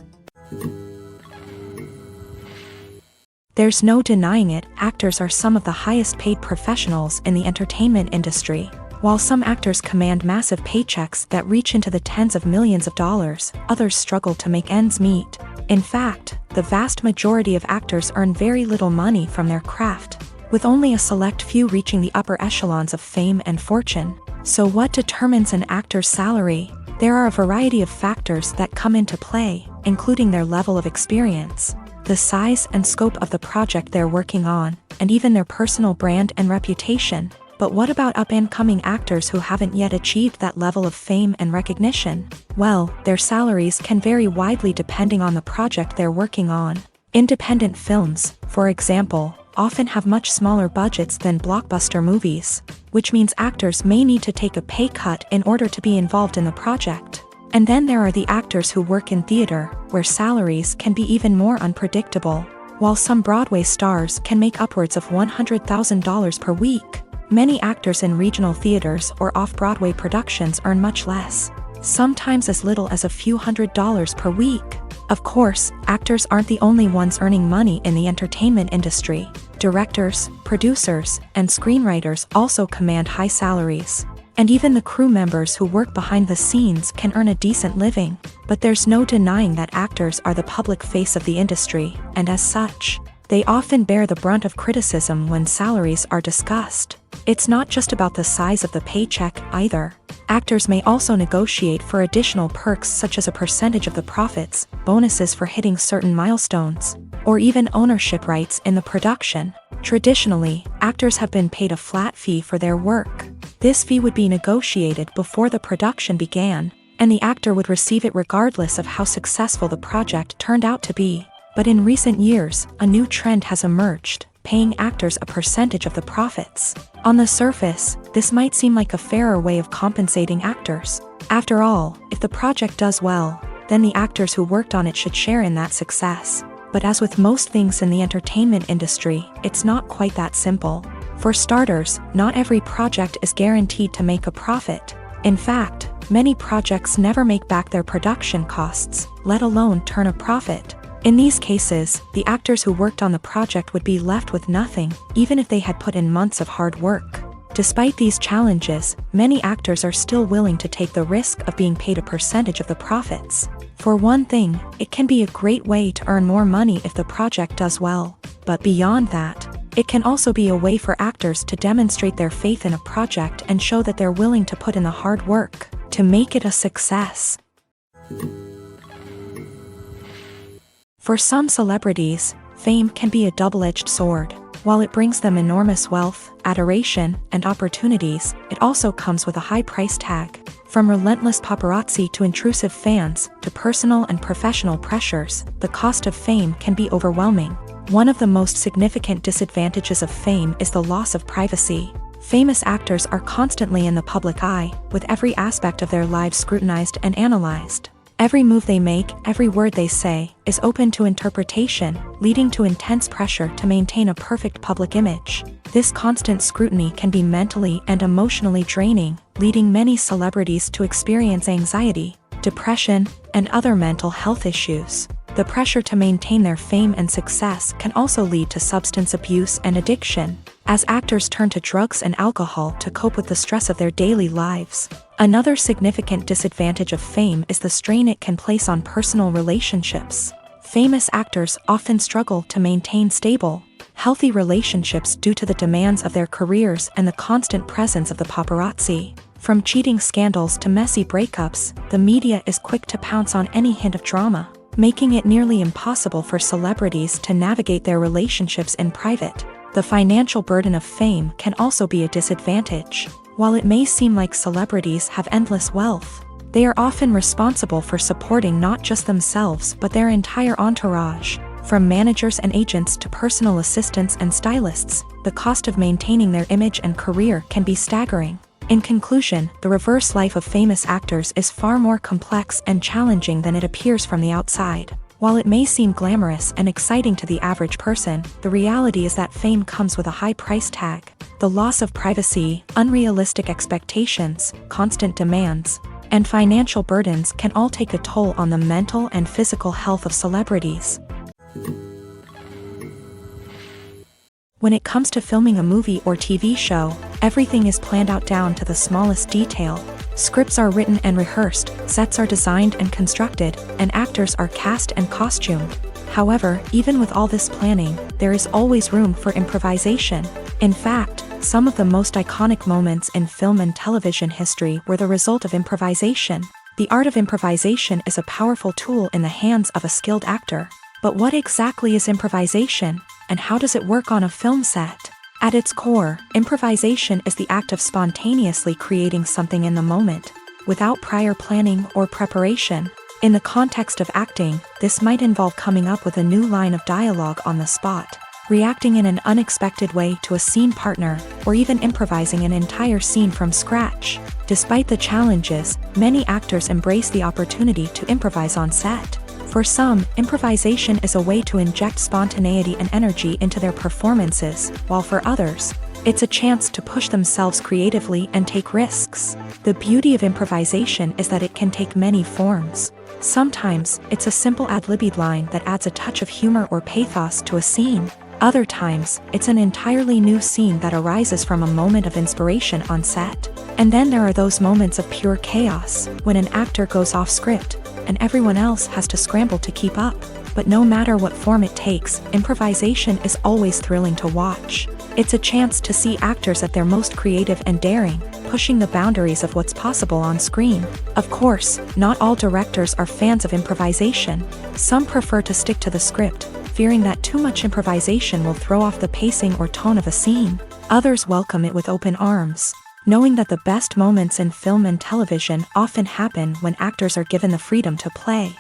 There's no denying it, actors are some of the highest paid professionals in the entertainment industry. While some actors command massive paychecks that reach into the tens of millions of dollars, others struggle to make ends meet. In fact, the vast majority of actors earn very little money from their craft, with only a select few reaching the upper echelons of fame and fortune. So what determines an actor's salary? There are a variety of factors that come into play, including their level of experience, the size and scope of the project they're working on, and even their personal brand and reputation. But what about up-and-coming actors who haven't yet achieved that level of fame and recognition? Well, their salaries can vary widely depending on the project they're working on. Independent films, for example, often have much smaller budgets than blockbuster movies, which means actors may need to take a pay cut in order to be involved in the project. And then there are the actors who work in theater, where salaries can be even more unpredictable. While some Broadway stars can make upwards of $100,000 per week, many actors in regional theaters or off-Broadway productions earn much less, sometimes as little as a few $100s per week. Of course, actors aren't the only ones earning money in the entertainment industry. Directors, producers, and screenwriters also command high salaries. And even the crew members who work behind the scenes can earn a decent living. But there's no denying that actors are the public face of the industry, and as such, they often bear the brunt of criticism when salaries are discussed. It's not just about the size of the paycheck, either. Actors may also negotiate for additional perks such as a percentage of the profits, bonuses for hitting certain milestones, or even ownership rights in the production. Traditionally, actors have been paid a flat fee for their work. This fee would be negotiated before the production began, and the actor would receive it regardless of how successful the project turned out to be. But in recent years, a new trend has emerged, paying actors a percentage of the profits. On the surface, this might seem like a fairer way of compensating actors. After all, if the project does well, then the actors who worked on it should share in that success. But as with most things in the entertainment industry, it's not quite that simple. For starters, not every project is guaranteed to make a profit. In fact, many projects never make back their production costs, let alone turn a profit. In these cases, the actors who worked on the project would be left with nothing, even if they had put in months of hard work. Despite these challenges, many actors are still willing to take the risk of being paid a percentage of the profits. For one thing, it can be a great way to earn more money if the project does well. But beyond that, it can also be a way for actors to demonstrate their faith in a project and show that they're willing to put in the hard work to make it a success. For some celebrities, fame can be a double-edged sword. While it brings them enormous wealth, adoration, and opportunities, it also comes with a high price tag. From relentless paparazzi to intrusive fans, to personal and professional pressures, the cost of fame can be overwhelming. One of the most significant disadvantages of fame is the loss of privacy. Famous actors are constantly in the public eye, with every aspect of their lives scrutinized and analyzed. Every move they make, every word they say, is open to interpretation, leading to intense pressure to maintain a perfect public image. This constant scrutiny can be mentally and emotionally draining, leading many celebrities to experience anxiety, depression, and other mental health issues. The pressure to maintain their fame and success can also lead to substance abuse and addiction, as actors turn to drugs and alcohol to cope with the stress of their daily lives. Another significant disadvantage of fame is the strain it can place on personal relationships. Famous actors often struggle to maintain stable, healthy relationships due to the demands of their careers and the constant presence of the paparazzi. From cheating scandals to messy breakups, the media is quick to pounce on any hint of drama, making it nearly impossible for celebrities to navigate their relationships in private. The financial burden of fame can also be a disadvantage. While it may seem like celebrities have endless wealth, they are often responsible for supporting not just themselves but their entire entourage. From managers and agents to personal assistants and stylists, the cost of maintaining their image and career can be staggering. In conclusion, the reverse life of famous actors is far more complex and challenging than it appears from the outside. While it may seem glamorous and exciting to the average person, the reality is that fame comes with a high price tag. The loss of privacy, unrealistic expectations, constant demands, and financial burdens can all take a toll on the mental and physical health of celebrities. When it comes to filming a movie or TV show, everything is planned out down to the smallest detail. Scripts are written and rehearsed, sets are designed and constructed, and actors are cast and costumed. However, even with all this planning, there is always room for improvisation. In fact, some of the most iconic moments in film and television history were the result of improvisation. The art of improvisation is a powerful tool in the hands of a skilled actor. But what exactly is improvisation, and how does it work on a film set? At its core, improvisation is the act of spontaneously creating something in the moment, without prior planning or preparation. In the context of acting, this might involve coming up with a new line of dialogue on the spot, reacting in an unexpected way to a scene partner, or even improvising an entire scene from scratch. Despite the challenges, many actors embrace the opportunity to improvise on set. For some, improvisation is a way to inject spontaneity and energy into their performances, while for others, it's a chance to push themselves creatively and take risks. The beauty of improvisation is that it can take many forms. Sometimes, it's a simple ad-libbed line that adds a touch of humor or pathos to a scene. Other times, it's an entirely new scene that arises from a moment of inspiration on set. And then there are those moments of pure chaos, when an actor goes off script, and everyone else has to scramble to keep up. But no matter what form it takes, improvisation is always thrilling to watch. It's a chance to see actors at their most creative and daring, pushing the boundaries of what's possible on screen. Of course, not all directors are fans of improvisation. Some prefer to stick to the script, fearing that too much improvisation will throw off the pacing or tone of a scene. Others welcome it with open arms, knowing that the best moments in film and television often happen when actors are given the freedom to play.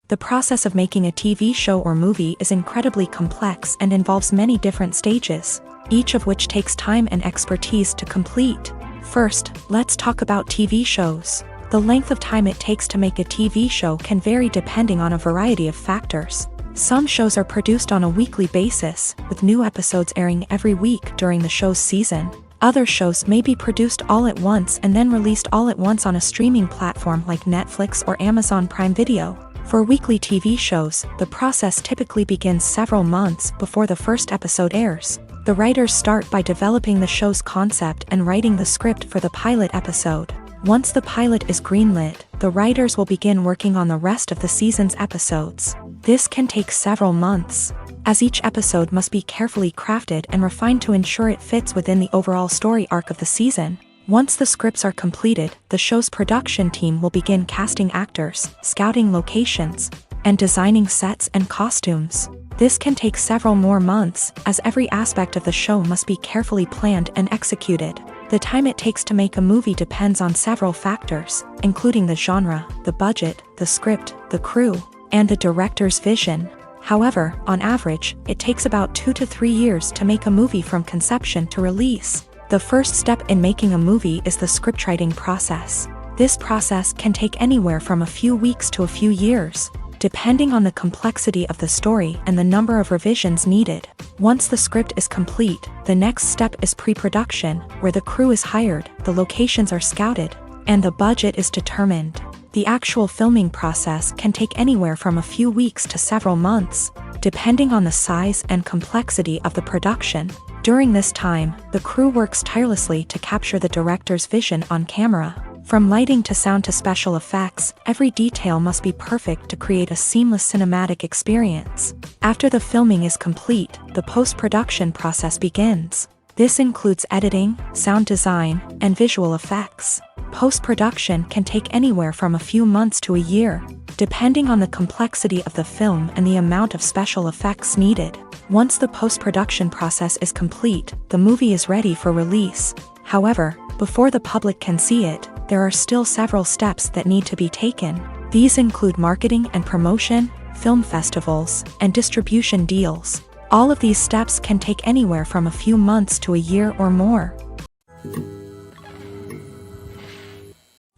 The process of making a TV show or movie is incredibly complex and involves many different stages, each of which takes time and expertise to complete. First, let's talk about TV shows. The length of time it takes to make a TV show can vary depending on a variety of factors. Some shows are produced on a weekly basis, with new episodes airing every week during the show's season. Other shows may be produced all at once and then released all at once on a streaming platform like Netflix or Amazon Prime Video. For weekly TV shows, the process typically begins several months before the first episode airs. The writers start by developing the show's concept and writing the script for the pilot episode. Once the pilot is greenlit, the writers will begin working on the rest of the season's episodes. This can take several months, as each episode must be carefully crafted and refined to ensure it fits within the overall story arc of the season. Once the scripts are completed, the show's production team will begin casting actors, scouting locations, and designing sets and costumes. This can take several more months, as every aspect of the show must be carefully planned and executed. The time it takes to make a movie depends on several factors, including the genre, the budget, the script, the crew, and the director's vision. However, on average, it takes about 2 to 3 years to make a movie from conception to release. The first step in making a movie is the scriptwriting process. This process can take anywhere from a few weeks to a few years, depending on the complexity of the story and the number of revisions needed. Once the script is complete, the next step is pre-production, where the crew is hired, the locations are scouted, and the budget is determined. The actual filming process can take anywhere from a few weeks to several months, depending on the size and complexity of the production. During this time, the crew works tirelessly to capture the director's vision on camera. From lighting to sound to special effects, every detail must be perfect to create a seamless cinematic experience. After the filming is complete, the post-production process begins. This includes editing, sound design, and visual effects. Post-production can take anywhere from a few months to a year, depending on the complexity of the film and the amount of special effects needed. Once the post-production process is complete, the movie is ready for release. However, before the public can see it, there are still several steps that need to be taken. These include marketing and promotion, film festivals, and distribution deals. All of these steps can take anywhere from a few months to a year or more.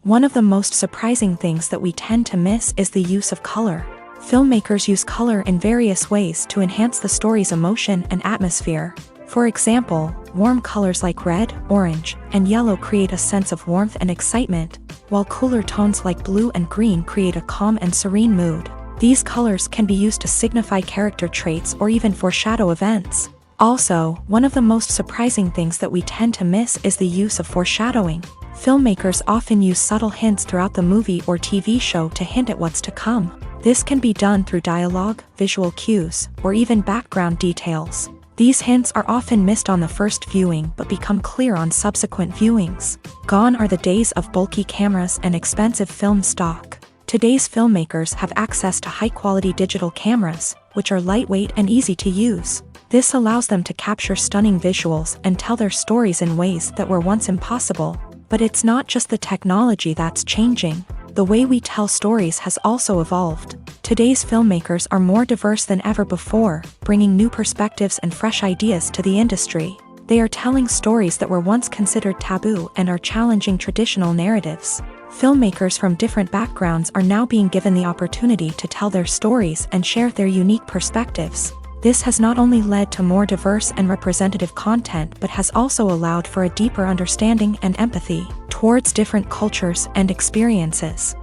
One of the most surprising things that we tend to miss is the use of color. Filmmakers use color in various ways to enhance the story's emotion and atmosphere. For example, warm colors like red, orange, and yellow create a sense of warmth and excitement, while cooler tones like blue and green create a calm and serene mood. These colors can be used to signify character traits or even foreshadow events. Also, one of the most surprising things that we tend to miss is the use of foreshadowing. Filmmakers often use subtle hints throughout the movie or TV show to hint at what's to come. This can be done through dialogue, visual cues, or even background details. These hints are often missed on the first viewing but become clear on subsequent viewings. Gone are the days of bulky cameras and expensive film stock. Today's filmmakers have access to high-quality digital cameras, which are lightweight and easy to use. This allows them to capture stunning visuals and tell their stories in ways that were once impossible. But it's not just the technology that's changing. The way we tell stories has also evolved. Today's filmmakers are more diverse than ever before, bringing new perspectives and fresh ideas to the industry. They are telling stories that were once considered taboo and are challenging traditional narratives. Filmmakers from different backgrounds are now being given the opportunity to tell their stories and share their unique perspectives. This has not only led to more diverse and representative content but has also allowed for a deeper understanding and empathy towards different cultures and experiences.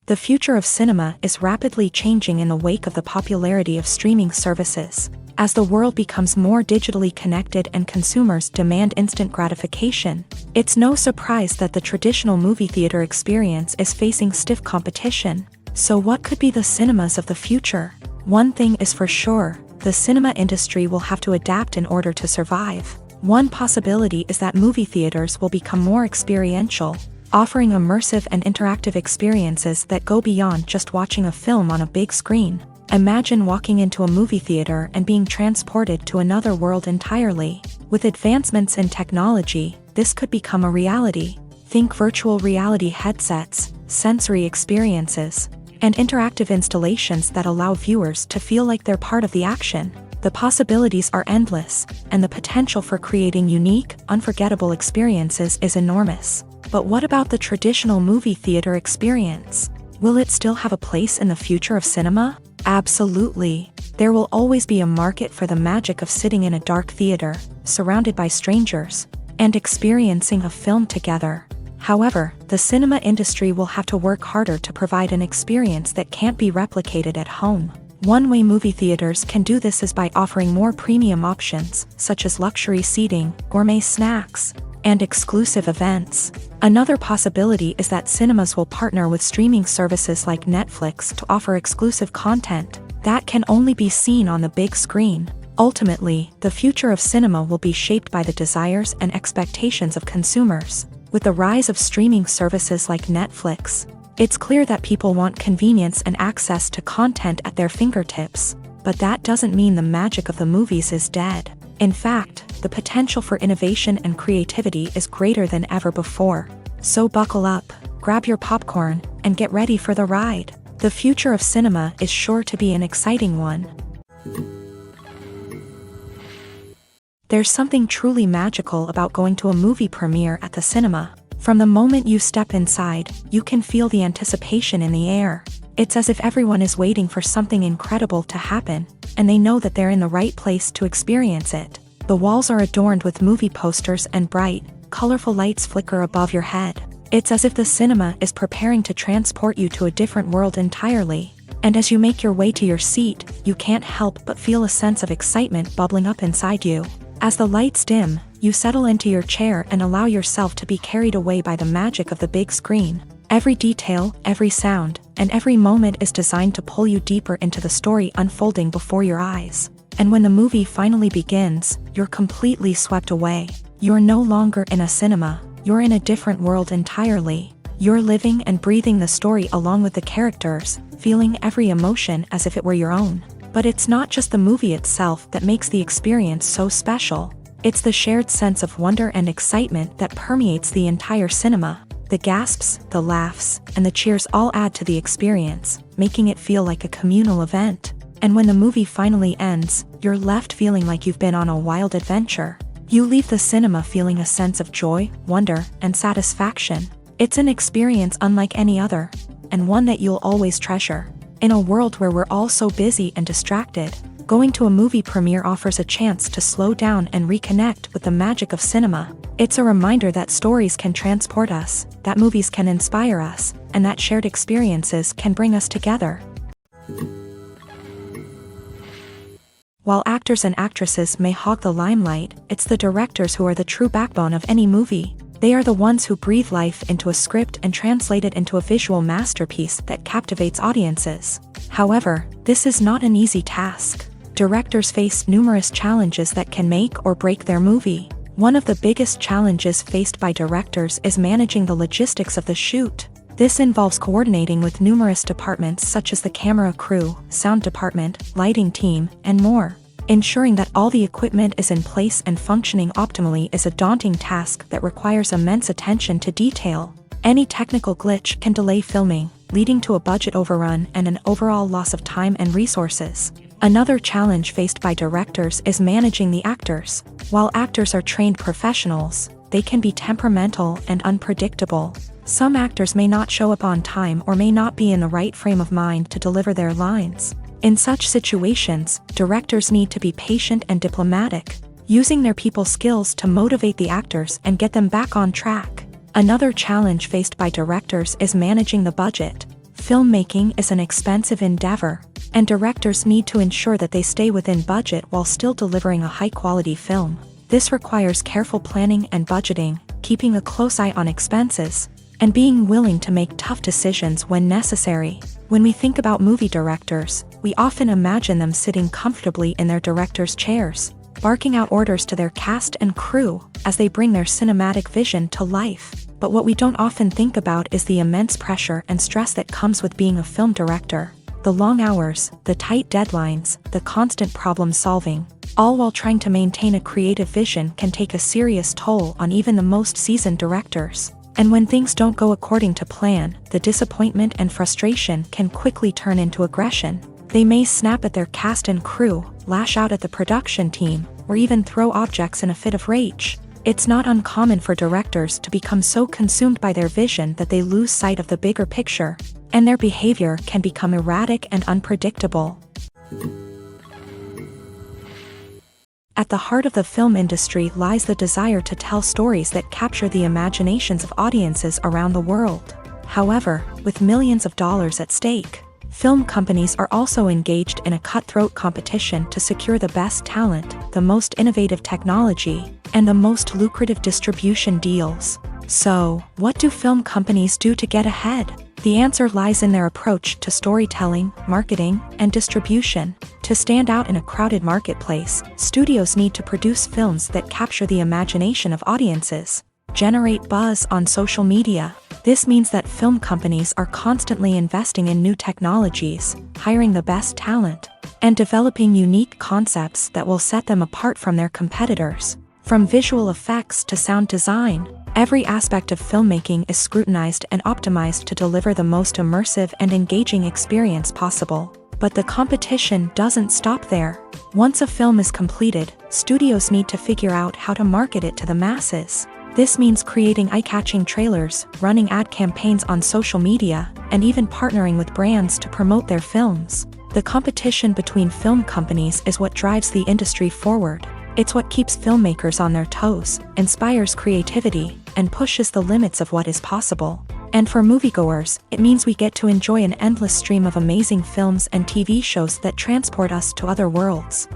The future of cinema is rapidly changing in the wake of the popularity of streaming services. As the world becomes more digitally connected and consumers demand instant gratification, it's no surprise that the traditional movie theater experience is facing stiff competition. So what could be the cinemas of the future? One thing is for sure, the cinema industry will have to adapt in order to survive. One possibility is that movie theaters will become more experiential, offering immersive and interactive experiences that go beyond just watching a film on a big screen. Imagine walking into a movie theater and being transported to another world entirely. With advancements in technology, this could become a reality. Think virtual reality headsets, sensory experiences, and interactive installations that allow viewers to feel like they're part of the action. The possibilities are endless, and the potential for creating unique, unforgettable experiences is enormous. But what about the traditional movie theater experience? Will it still have a place in the future of cinema? Absolutely. There will always be a market for the magic of sitting in a dark theater, surrounded by strangers, and experiencing a film together. However, the cinema industry will have to work harder to provide an experience that can't be replicated at home. One way movie theaters can do this is by offering more premium options, such as luxury seating, gourmet snacks, and exclusive events. Another possibility is that cinemas will partner with streaming services like Netflix to offer exclusive content that can only be seen on the big screen. Ultimately, the future of cinema will be shaped by the desires and expectations of consumers. With the rise of streaming services like Netflix, it's clear that people want convenience and access to content at their fingertips. But that doesn't mean the magic of the movies is dead. In fact, the potential for innovation and creativity is greater than ever before. So buckle up, grab your popcorn, and get ready for the ride. The future of cinema is sure to be an exciting one. There's something truly magical about going to a movie premiere at the cinema. From the moment you step inside, you can feel the anticipation in the air. It's as if everyone is waiting for something incredible to happen, and they know that they're in the right place to experience it. The walls are adorned with movie posters and bright, colorful lights flicker above your head. It's as if the cinema is preparing to transport you to a different world entirely. And as you make your way to your seat, you can't help but feel a sense of excitement bubbling up inside you. As the lights dim, you settle into your chair and allow yourself to be carried away by the magic of the big screen. Every detail, every sound, and every moment is designed to pull you deeper into the story unfolding before your eyes. And when the movie finally begins, you're completely swept away. You're no longer in a cinema, you're in a different world entirely. You're living and breathing the story along with the characters, feeling every emotion as if it were your own. But it's not just the movie itself that makes the experience so special. It's the shared sense of wonder and excitement that permeates the entire cinema. The gasps, the laughs, and the cheers all add to the experience, making it feel like a communal event. And when the movie finally ends, you're left feeling like you've been on a wild adventure. You leave the cinema feeling a sense of joy, wonder, and satisfaction. It's an experience unlike any other, and one that you'll always treasure. In a world where we're all so busy and distracted, going to a movie premiere offers a chance to slow down and reconnect with the magic of cinema. It's a reminder that stories can transport us, that movies can inspire us, and that shared experiences can bring us together. While actors and actresses may hog the limelight, it's the directors who are the true backbone of any movie. They are the ones who breathe life into a script and translate it into a visual masterpiece that captivates audiences. However, this is not an easy task. Directors face numerous challenges that can make or break their movie. One of the biggest challenges faced by directors is managing the logistics of the shoot. This involves coordinating with numerous departments such as the camera crew, sound department, lighting team, and more. Ensuring that all the equipment is in place and functioning optimally is a daunting task that requires immense attention to detail. Any technical glitch can delay filming, leading to a budget overrun and an overall loss of time and resources. Another challenge faced by directors is managing the actors. While actors are trained professionals, they can be temperamental and unpredictable. Some actors may not show up on time or may not be in the right frame of mind to deliver their lines. In such situations, directors need to be patient and diplomatic, using their people skills to motivate the actors and get them back on track. Another challenge faced by directors is managing the budget. Filmmaking is an expensive endeavor, and directors need to ensure that they stay within budget while still delivering a high-quality film. This requires careful planning and budgeting, keeping a close eye on expenses, and being willing to make tough decisions when necessary. When we think about movie directors, we often imagine them sitting comfortably in their director's chairs, barking out orders to their cast and crew as they bring their cinematic vision to life. But what we don't often think about is the immense pressure and stress that comes with being a film director. The long hours, the tight deadlines, the constant problem solving, all while trying to maintain a creative vision can take a serious toll on even the most seasoned directors. And when things don't go according to plan, the disappointment and frustration can quickly turn into aggression. They may snap at their cast and crew, lash out at the production team, or even throw objects in a fit of rage. It's not uncommon for directors to become so consumed by their vision that they lose sight of the bigger picture, and their behavior can become erratic and unpredictable. At the heart of the film industry lies the desire to tell stories that capture the imaginations of audiences around the world. However, with millions of dollars at stake, film companies are also engaged in a cutthroat competition to secure the best talent, the most innovative technology, and the most lucrative distribution deals. So, what do film companies do to get ahead? The answer lies in their approach to storytelling, marketing, and distribution. To stand out in a crowded marketplace, studios need to produce films that capture the imagination of audiences, generate buzz on social media. This means that film companies are constantly investing in new technologies, hiring the best talent, and developing unique concepts that will set them apart from their competitors. From visual effects to sound design, every aspect of filmmaking is scrutinized and optimized to deliver the most immersive and engaging experience possible. But the competition doesn't stop there. Once a film is completed, studios need to figure out how to market it to the masses. This means creating eye-catching trailers, running ad campaigns on social media, and even partnering with brands to promote their films. The competition between film companies is what drives the industry forward. It's what keeps filmmakers on their toes, inspires creativity, and pushes the limits of what is possible. And for moviegoers, it means we get to enjoy an endless stream of amazing films and TV shows that transport us to other worlds.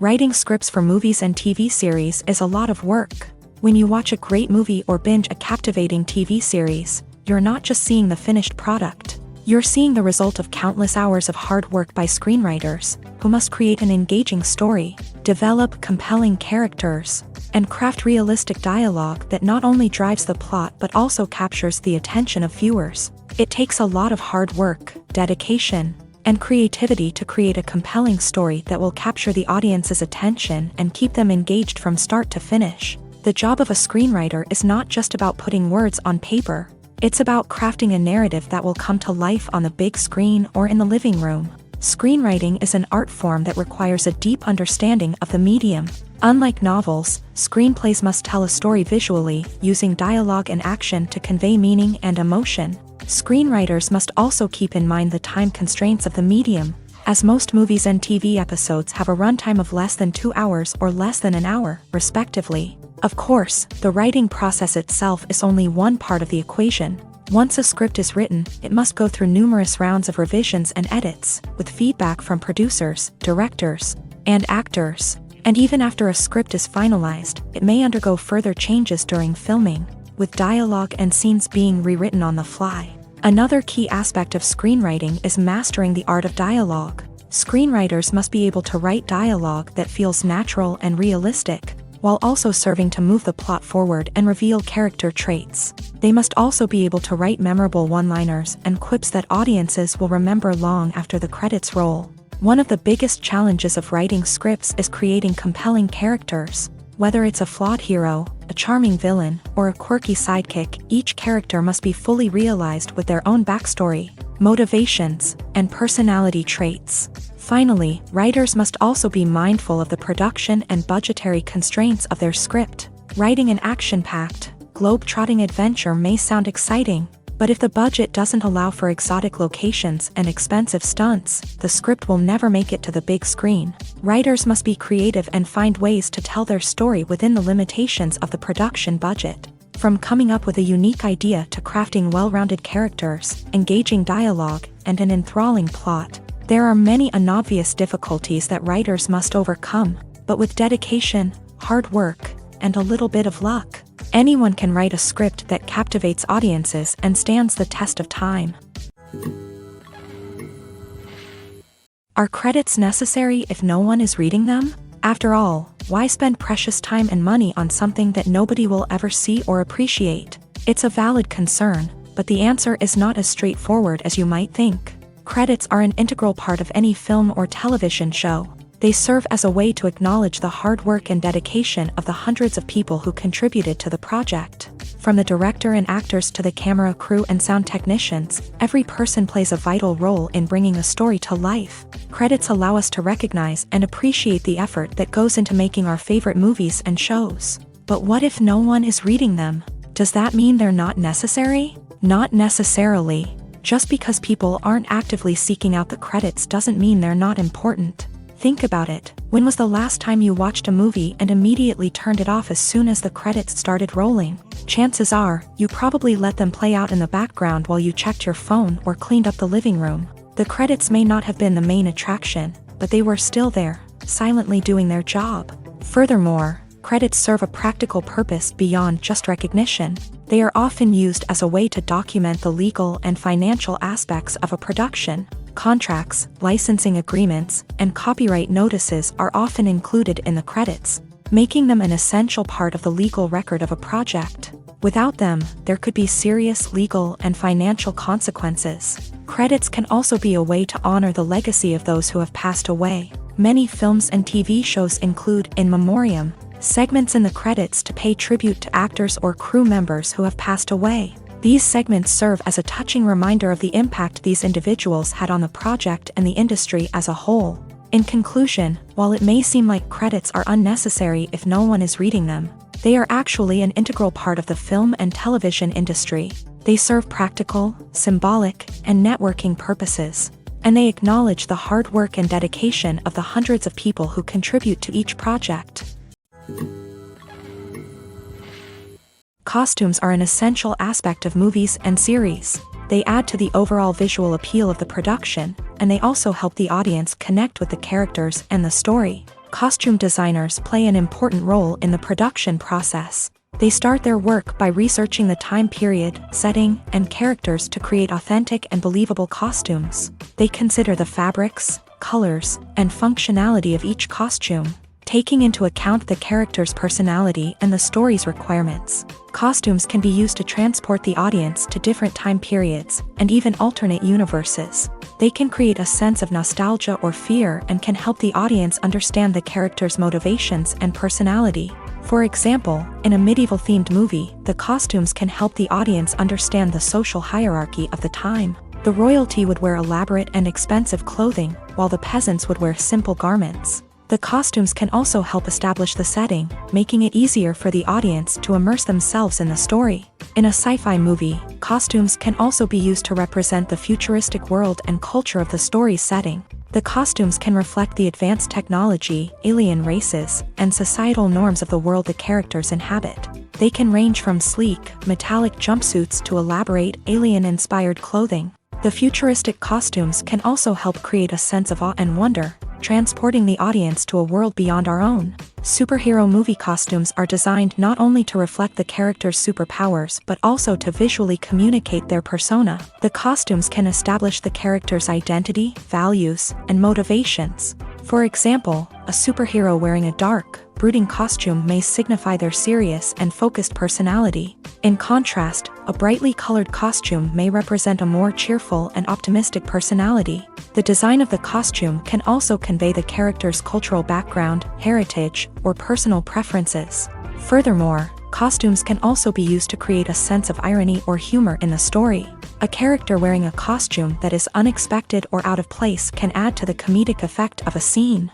Writing scripts for movies and TV series is a lot of work. When you watch a great movie or binge a captivating TV series, you're not just seeing the finished product. You're seeing the result of countless hours of hard work by screenwriters, who must create an engaging story, develop compelling characters, and craft realistic dialogue that not only drives the plot but also captures the attention of viewers. It takes a lot of hard work, dedication, and creativity to create a compelling story that will capture the audience's attention and keep them engaged from start to finish. The job of a screenwriter is not just about putting words on paper. It's about crafting a narrative that will come to life on the big screen or in the living room. Screenwriting is an art form that requires a deep understanding of the medium. Unlike novels, screenplays must tell a story visually, using dialogue and action to convey meaning and emotion. Screenwriters must also keep in mind the time constraints of the medium, as most movies and TV episodes have a runtime of less than 2 hours or less than an hour, respectively. Of course, the writing process itself is only one part of the equation. Once a script is written, it must go through numerous rounds of revisions and edits, with feedback from producers, directors, and actors. And even after a script is finalized, it may undergo further changes during filming, with dialogue and scenes being rewritten on the fly. Another key aspect of screenwriting is mastering the art of dialogue. Screenwriters must be able to write dialogue that feels natural and realistic, while also serving to move the plot forward and reveal character traits. They must also be able to write memorable one-liners and quips that audiences will remember long after the credits roll. One of the biggest challenges of writing scripts is creating compelling characters. Whether it's a flawed hero, a charming villain, or a quirky sidekick, each character must be fully realized with their own backstory, motivations, and personality traits. Finally, writers must also be mindful of the production and budgetary constraints of their script. Writing an action-packed, globe-trotting adventure may sound exciting, but if the budget doesn't allow for exotic locations and expensive stunts, the script will never make it to the big screen. Writers must be creative and find ways to tell their story within the limitations of the production budget. From coming up with a unique idea to crafting well-rounded characters, engaging dialogue, and an enthralling plot, there are many unobvious difficulties that writers must overcome, but with dedication, hard work, and a little bit of luck, anyone can write a script that captivates audiences and stands the test of time. Are credits necessary if no one is reading them? After all, why spend precious time and money on something that nobody will ever see or appreciate? It's a valid concern, but the answer is not as straightforward as you might think. Credits are an integral part of any film or television show. They serve as a way to acknowledge the hard work and dedication of the hundreds of people who contributed to the project. From the director and actors to the camera crew and sound technicians, every person plays a vital role in bringing a story to life. Credits allow us to recognize and appreciate the effort that goes into making our favorite movies and shows. But what if no one is reading them? Does that mean they're not necessary? Not necessarily. Just because people aren't actively seeking out the credits doesn't mean they're not important. Think about it. When was the last time you watched a movie and immediately turned it off as soon as the credits started rolling? Chances are, you probably let them play out in the background while you checked your phone or cleaned up the living room. The credits may not have been the main attraction, but they were still there, silently doing their job. Furthermore, credits serve a practical purpose beyond just recognition. They are often used as a way to document the legal and financial aspects of a production. Contracts, licensing agreements, and copyright notices are often included in the credits, making them an essential part of the legal record of a project. Without them, there could be serious legal and financial consequences. Credits can also be a way to honor the legacy of those who have passed away. Many films and TV shows include in memoriam segments in the credits to pay tribute to actors or crew members who have passed away. These segments serve as a touching reminder of the impact these individuals had on the project and the industry as a whole. In conclusion, while it may seem like credits are unnecessary if no one is reading them, they are actually an integral part of the film and television industry. They serve practical, symbolic, and networking purposes, and they acknowledge the hard work and dedication of the hundreds of people who contribute to each project. Costumes are an essential aspect of movies and series. They add to the overall visual appeal of the production, and they also help the audience connect with the characters and the story. Costume designers play an important role in the production process. They start their work by researching the time period, setting, and characters to create authentic and believable costumes. They consider the fabrics, colors, and functionality of each costume, taking into account the character's personality and the story's requirements. Costumes can be used to transport the audience to different time periods and even alternate universes. They can create a sense of nostalgia or fear and can help the audience understand the character's motivations and personality. For example, in a medieval-themed movie, the costumes can help the audience understand the social hierarchy of the time. The royalty would wear elaborate and expensive clothing, while the peasants would wear simple garments. The costumes can also help establish the setting, making it easier for the audience to immerse themselves in the story. In a sci-fi movie, costumes can also be used to represent the futuristic world and culture of the story's setting. The costumes can reflect the advanced technology, alien races, and societal norms of the world the characters inhabit. They can range from sleek, metallic jumpsuits to elaborate, alien-inspired clothing. The futuristic costumes can also help create a sense of awe and wonder, transporting the audience to a world beyond our own. Superhero movie costumes are designed not only to reflect the character's superpowers but also to visually communicate their persona. The costumes can establish the character's identity, values, and motivations. For example, a superhero wearing a dark, brooding costume may signify their serious and focused personality. In contrast, a brightly colored costume may represent a more cheerful and optimistic personality. The design of the costume can also convey the character's cultural background, heritage, or personal preferences. Furthermore, costumes can also be used to create a sense of irony or humor in the story. A character wearing a costume that is unexpected or out of place can add to the comedic effect of a scene.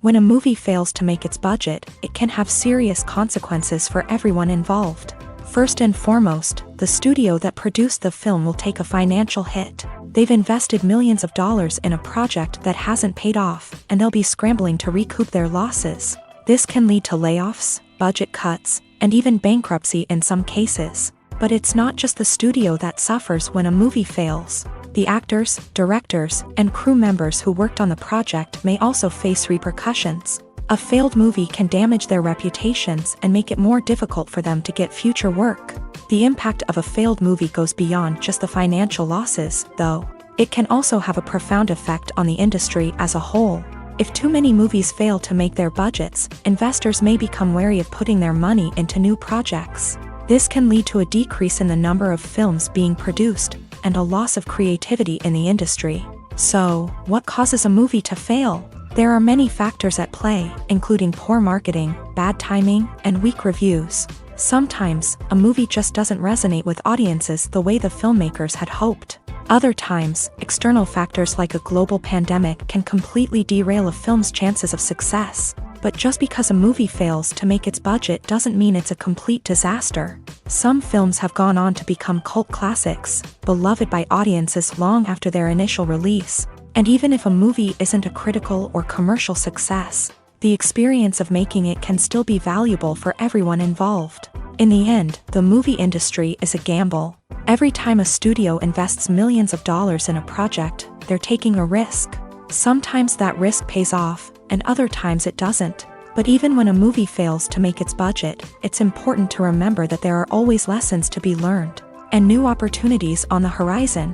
When a movie fails to make its budget, it can have serious consequences for everyone involved. First and foremost, the studio that produced the film will take a financial hit. They've invested millions of dollars in a project that hasn't paid off, and they'll be scrambling to recoup their losses. This can lead to layoffs, budget cuts, and even bankruptcy in some cases. But it's not just the studio that suffers when a movie fails. The actors, directors, and crew members who worked on the project may also face repercussions. A failed movie can damage their reputations and make it more difficult for them to get future work. The impact of a failed movie goes beyond just the financial losses, though. It can also have a profound effect on the industry as a whole. If too many movies fail to make their budgets, investors may become wary of putting their money into new projects. This can lead to a decrease in the number of films being produced, and a loss of creativity in the industry. So, what causes a movie to fail? There are many factors at play, including poor marketing, bad timing, and weak reviews. Sometimes, a movie just doesn't resonate with audiences the way the filmmakers had hoped. Other times, external factors like a global pandemic can completely derail a film's chances of success. But just because a movie fails to make its budget doesn't mean it's a complete disaster. Some films have gone on to become cult classics, beloved by audiences long after their initial release. And even if a movie isn't a critical or commercial success, the experience of making it can still be valuable for everyone involved. In the end, the movie industry is a gamble. Every time a studio invests millions of dollars in a project, they're taking a risk. Sometimes that risk pays off, and other times it doesn't. But even when a movie fails to make its budget, it's important to remember that there are always lessons to be learned, and new opportunities on the horizon.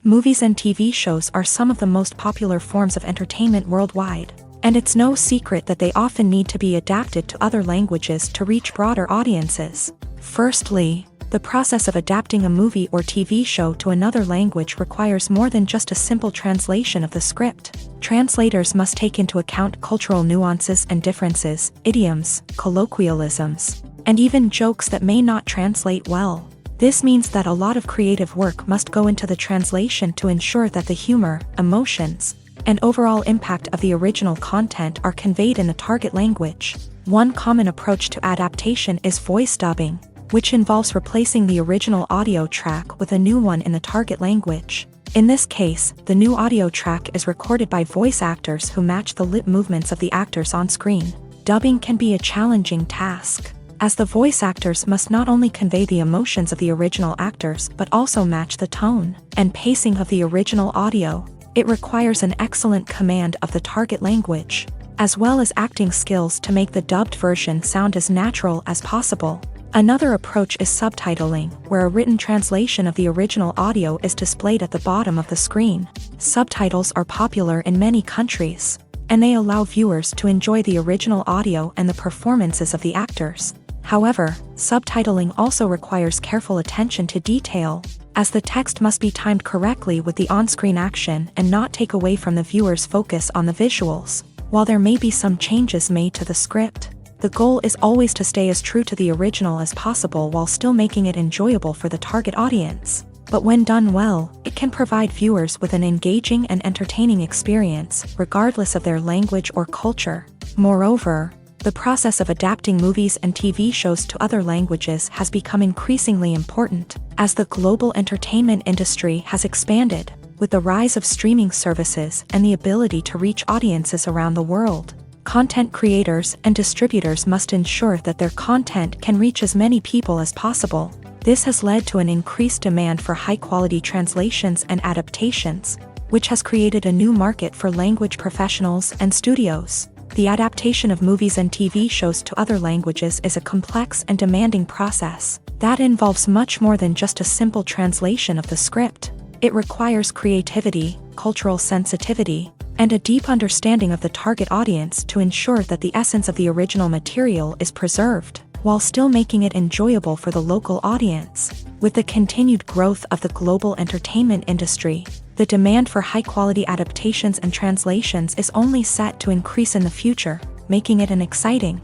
Movies and TV shows are some of the most popular forms of entertainment worldwide, and it's no secret that they often need to be adapted to other languages to reach broader audiences. Firstly, the process of adapting a movie or TV show to another language requires more than just a simple translation of the script. Translators must take into account cultural nuances and differences, idioms, colloquialisms, and even jokes that may not translate well. This means that a lot of creative work must go into the translation to ensure that the humor, emotions, and overall impact of the original content are conveyed in the target language. One common approach to adaptation is voice dubbing, which involves replacing the original audio track with a new one in the target language. In this case, the new audio track is recorded by voice actors who match the lip movements of the actors on screen. Dubbing can be a challenging task, as the voice actors must not only convey the emotions of the original actors but also match the tone and pacing of the original audio. It requires an excellent command of the target language, as well as acting skills to make the dubbed version sound as natural as possible. Another approach is subtitling, where a written translation of the original audio is displayed at the bottom of the screen. Subtitles are popular in many countries, and they allow viewers to enjoy the original audio and the performances of the actors. However, subtitling also requires careful attention to detail, as the text must be timed correctly with the on-screen action and not take away from the viewer's focus on the visuals. While there may be some changes made to the script, the goal is always to stay as true to the original as possible while still making it enjoyable for the target audience. But when done well, it can provide viewers with an engaging and entertaining experience, regardless of their language or culture. Moreover, the process of adapting movies and TV shows to other languages has become increasingly important, as the global entertainment industry has expanded, with the rise of streaming services and the ability to reach audiences around the world. Content creators and distributors must ensure that their content can reach as many people as possible. This has led to an increased demand for high-quality translations and adaptations, which has created a new market for language professionals and studios. The adaptation of movies and TV shows to other languages is a complex and demanding process that involves much more than just a simple translation of the script. It requires creativity, cultural sensitivity, and a deep understanding of the target audience to ensure that the essence of the original material is preserved, while still making it enjoyable for the local audience. With the continued growth of the global entertainment industry, the demand for high-quality adaptations and translations is only set to increase in the future, making it an exciting.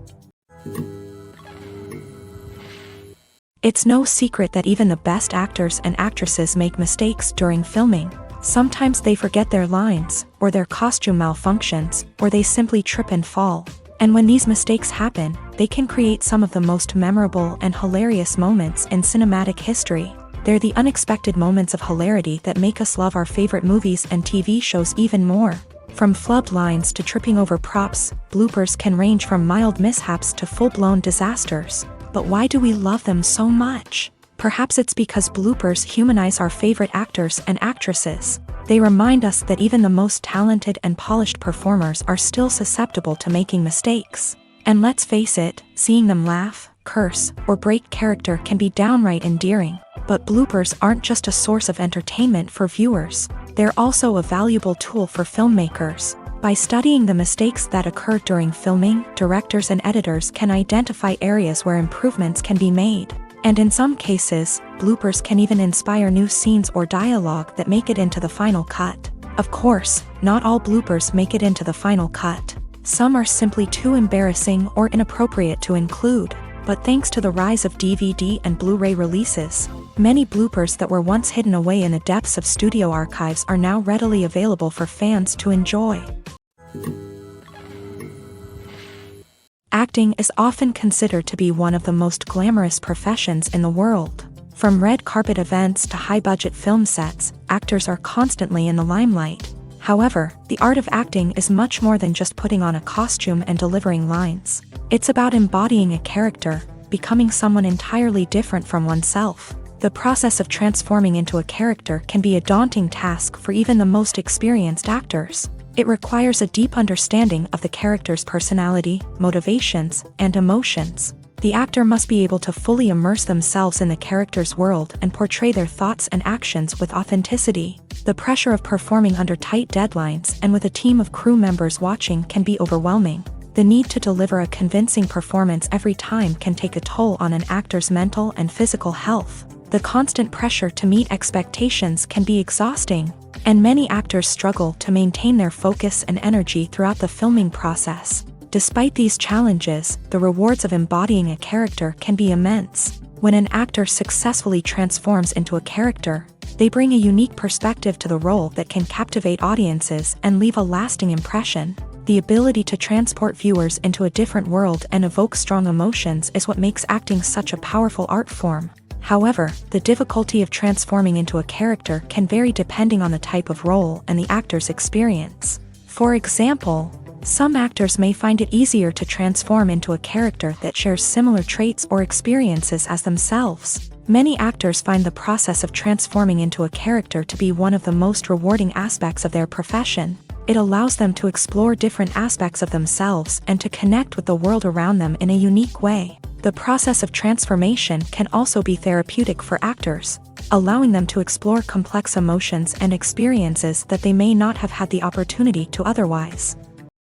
It's no secret that even the best actors and actresses make mistakes during filming. Sometimes they forget their lines, or their costume malfunctions, or they simply trip and fall. And when these mistakes happen, they can create some of the most memorable and hilarious moments in cinematic history. They're the unexpected moments of hilarity that make us love our favorite movies and TV shows even more. From flubbed lines to tripping over props, bloopers can range from mild mishaps to full-blown disasters. But why do we love them so much? Perhaps it's because bloopers humanize our favorite actors and actresses. They remind us that even the most talented and polished performers are still susceptible to making mistakes. And let's face it, seeing them laugh, curse, or break character can be downright endearing. But bloopers aren't just a source of entertainment for viewers. They're also a valuable tool for filmmakers. By studying the mistakes that occur during filming, directors and editors can identify areas where improvements can be made. And in some cases, bloopers can even inspire new scenes or dialogue that make it into the final cut. Of course, not all bloopers make it into the final cut. Some are simply too embarrassing or inappropriate to include, but thanks to the rise of DVD and Blu-ray releases, many bloopers that were once hidden away in the depths of studio archives are now readily available for fans to enjoy. Acting is often considered to be one of the most glamorous professions in the world. From red carpet events to high-budget film sets, actors are constantly in the limelight. However, the art of acting is much more than just putting on a costume and delivering lines. It's about embodying a character, becoming someone entirely different from oneself. The process of transforming into a character can be a daunting task for even the most experienced actors. It requires a deep understanding of the character's personality, motivations, and emotions. The actor must be able to fully immerse themselves in the character's world and portray their thoughts and actions with authenticity. The pressure of performing under tight deadlines and with a team of crew members watching can be overwhelming. The need to deliver a convincing performance every time can take a toll on an actor's mental and physical health. The constant pressure to meet expectations can be exhausting, and many actors struggle to maintain their focus and energy throughout the filming process. Despite these challenges, the rewards of embodying a character can be immense. When an actor successfully transforms into a character, they bring a unique perspective to the role that can captivate audiences and leave a lasting impression. The ability to transport viewers into a different world and evoke strong emotions is what makes acting such a powerful art form. However, the difficulty of transforming into a character can vary depending on the type of role and the actor's experience. For example, some actors may find it easier to transform into a character that shares similar traits or experiences as themselves. Many actors find the process of transforming into a character to be one of the most rewarding aspects of their profession. It allows them to explore different aspects of themselves and to connect with the world around them in a unique way. The process of transformation can also be therapeutic for actors, allowing them to explore complex emotions and experiences that they may not have had the opportunity to otherwise.